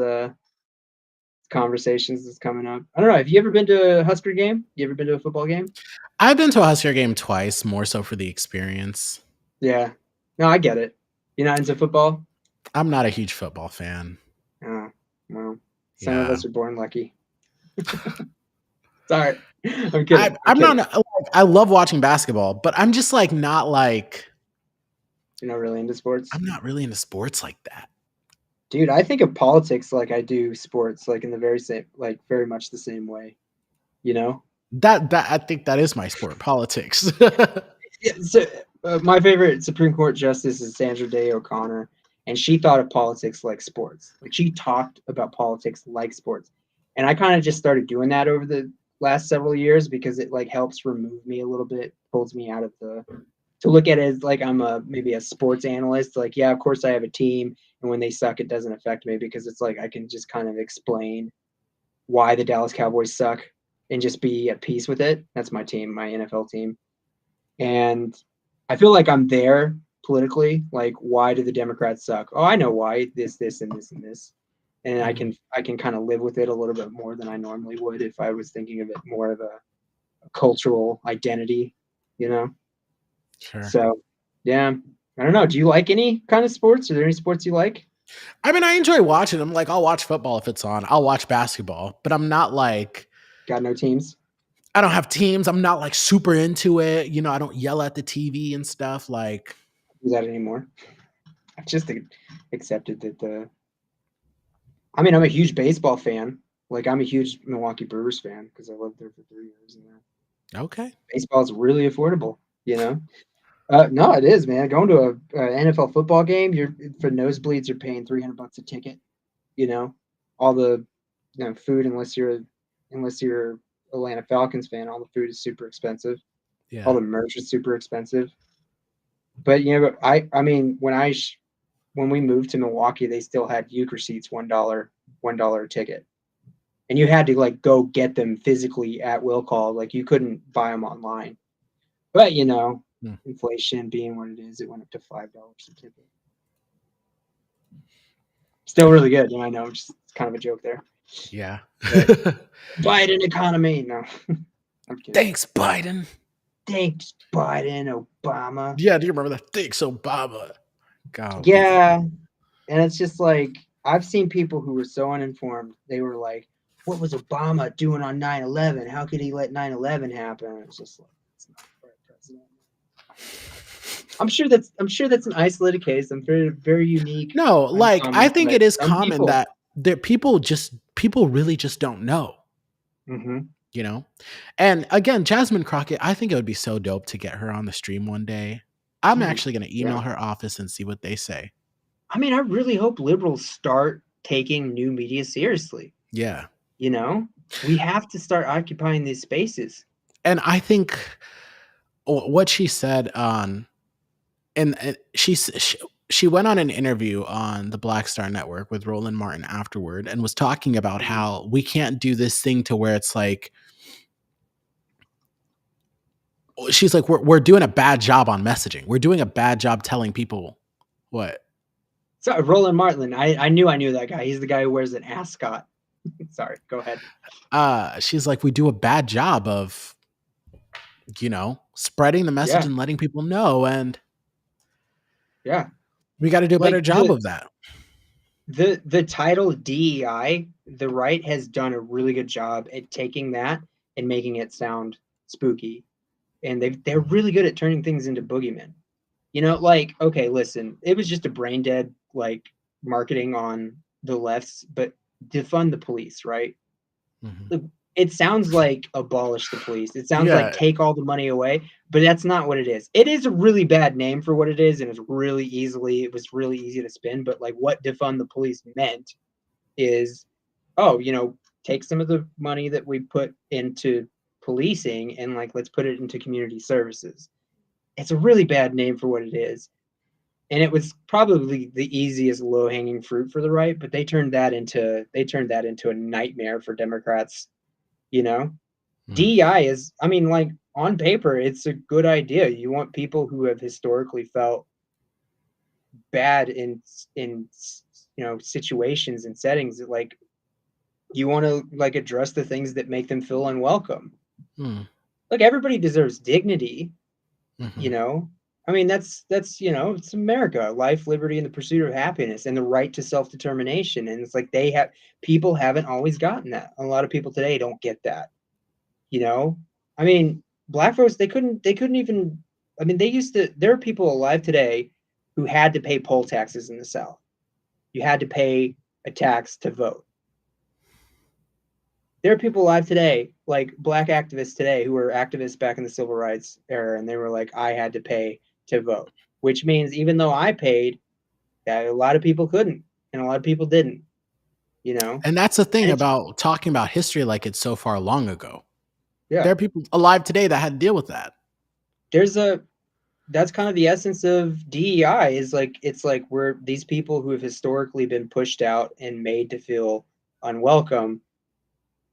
conversations that's coming up. I don't know. Have you ever been to a Husker game? You ever been to a football game? I've been to a Husker game twice, more so for the experience. Yeah. No, I get it. You're not into football? I'm not a huge football fan. Oh, well, some of us are born lucky. Sorry, I'm kidding. I'm not. I love watching basketball, but I'm just like not like. You're not really into sports. I'm not really into sports like that, dude. I think of politics like I do sports, like in the very much the same way. That I think that is my sport, politics. Yeah, so, my favorite Supreme Court justice is Sandra Day O'Connor, and she thought of politics like sports. Like she talked about politics like sports. And I kind of just started doing that over the last several years because it like helps remove me a little bit, pulls me out of to look at it as like I'm maybe a sports analyst. Like, yeah, of course I have a team, and when they suck, it doesn't affect me because it's like I can just kind of explain why the Dallas Cowboys suck and just be at peace with it. That's my team, my NFL team. And I feel like I'm there politically. Like, why do the Democrats suck? Oh, I know why. This, and this, and this. And I can kind of live with it a little bit more than I normally would if I was thinking of it more of a cultural identity, Sure. So, yeah, I don't know. Do you like any kind of sports? Are there any sports you like? I mean, I enjoy watching them. Like, I'll watch football if it's on. I'll watch basketball, but I'm not like. Got no teams? I don't have teams. I'm not like super into it. I don't yell at the TV and stuff. Like. Do that anymore? I've just accepted that I'm a huge baseball fan. Like, I'm a huge Milwaukee Brewers fan because I lived there for 3 years. Okay. Baseball is really affordable, No, it is, man. Going to a NFL football game, for nosebleeds, you're paying $300 a ticket. All the food, unless you're Atlanta Falcons fan, all the food is super expensive. Yeah. All the merch is super expensive. But I mean, when we moved to Milwaukee, they still had Euchre seats, $1 a ticket. And you had to like go get them physically at will call. Like you couldn't buy them online. But inflation being what it is, it went up to $5 a ticket. Still really good. I know, just kind of a joke there. Yeah. Biden economy. No. I'm kidding. Thanks, Biden. Thanks, Biden, Obama. Yeah, do you remember that? Thanks, Obama. God. Yeah. And it's just like, I've seen people who were so uninformed. They were like, what was Obama doing on 9/11? How could he let 9/11 happen? It's just like, it's not the right I'm sure that's an isolated case. I'm very very unique. No, like I uncommon, think but it is some common people. that people really just don't know, Hmm. you know? And again, Jasmine Crockett, I think it would be so dope to get her on the stream one day. I'm Dude, actually going to yeah. email her office and see what they say. I mean, I really hope liberals start taking new media seriously. Yeah. You know, we have to start occupying these spaces. And I think what she said on and she went on an interview on the Black Star Network with Roland Martin afterward and was talking about how we can't do this thing to where it's like she's like we're doing a bad job on messaging. We're doing a bad job telling people what. So Roland Martin, I knew that guy. He's the guy who wears an ascot. Sorry, go ahead. She's like we do a bad job of spreading the message Yeah. and letting people know, and Yeah. we got to do a better job of that. The title DEI, the right has done a really good job at taking that and making it sound spooky. And they're really good at turning things into boogeymen. You know, like, okay, listen, it was just a brain dead like marketing on the left's, but defund the police, right? It sounds like abolish the police. It sounds like take all the money away, but that's not what it is. It is a really bad name for what it is, and it was really easy to spin. But like what defund the police meant is, take some of the money that we put into policing and like let's put it into community services. It's a really bad name for what it is. And it was probably the easiest low-hanging fruit for the right, but they turned that into a nightmare for Democrats. DEI is, I mean, like on paper, it's a good idea. You want people who have historically felt bad in situations and settings that like you want to like address the things that make them feel unwelcome. Like everybody deserves dignity. I mean, that's it's America, life, liberty, and the pursuit of happiness, and the right to self-determination. And it's like people haven't always gotten that. A lot of people today don't get that. I mean, black folks, they couldn't even. I mean, there are people alive today who had to pay poll taxes in the South. You had to pay a tax to vote. There are people alive today, like black activists today, who were activists back in the civil rights era, and they were like, I had to pay to vote, which means even though I paid, that a lot of people couldn't, and a lot of people didn't, And that's the thing about talking about history like it's so far long ago. Yeah. There are people alive today that had to deal with that. That's kind of the essence of DEI is like, it's like we're these people who have historically been pushed out and made to feel unwelcome.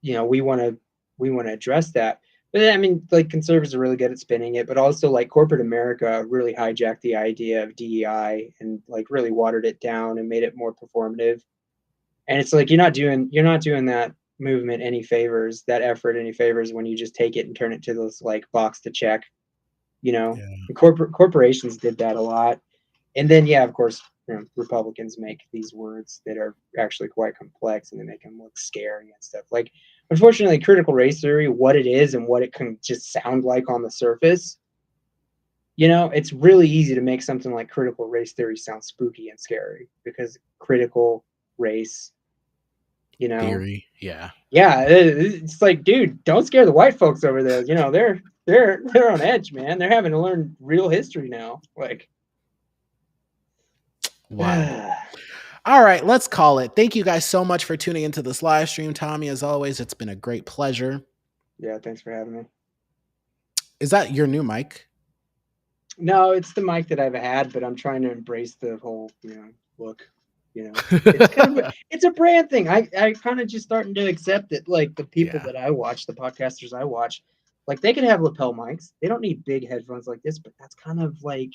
We want to address that. But I mean, like conservatives are really good at spinning it, but also like corporate America really hijacked the idea of DEI and like really watered it down and made it more performative. And it's like you're not doing that movement any favors, that effort any favors when you just take it and turn it to this like box to check. Corporations did that a lot. And then of course, Republicans make these words that are actually quite complex and they make them look scary and stuff. Like, unfortunately, critical race theory, what it is and what it can just sound like on the surface, it's really easy to make something like critical race theory sound spooky and scary because critical race, theory, yeah, it's like, dude, don't scare the white folks over there. They're on edge, man. They're having to learn real history now. Like, wow. All right, let's call it. Thank you guys so much for tuning into this live stream. Tommy, as always, it's been a great pleasure. Yeah, thanks for having me. Is that your new mic? No, it's the mic that I've had, but I'm trying to embrace the whole, look. It's kind of it's a brand thing. I kind of just starting to accept it. Like the people that I watch, the podcasters I watch, like they can have lapel mics. They don't need big headphones like this, but that's kind of like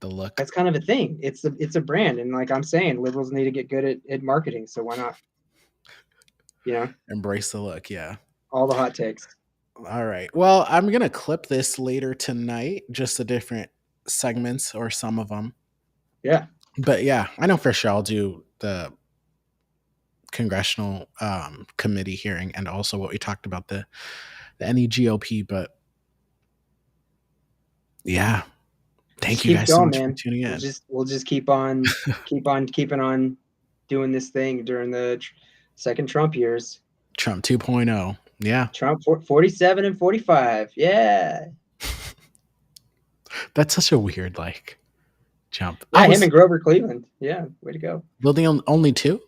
the look. That's kind of a thing. It's a brand, and like I'm saying, liberals need to get good at marketing. So why not? Embrace the look. Yeah. All the hot takes. All right. Well, I'm gonna clip this later tonight, just the different segments or some of them. Yeah. But yeah, I know for sure I'll do the congressional committee hearing and also what we talked about the NEGOP. But yeah, Thank Just you keep guys so going, much man. for tuning in. We'll just keep on keeping on doing this thing during the second Trump years. Trump 2.0. Yeah. Trump 47 and 45. Yeah. That's such a weird like jump. Yeah, him and Grover Cleveland. Yeah, way to go. Were they only two?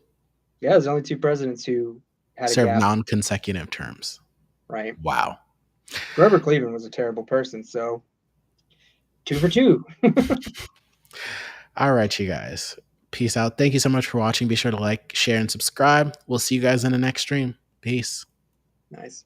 Yeah, there's only two presidents who had a Served gap. non-consecutive terms. Right. Wow. Grover Cleveland was a terrible person, so 2 for 2. All right, you guys. Peace out. Thank you so much for watching. Be sure to like, share, and subscribe. We'll see you guys in the next stream. Peace. Nice.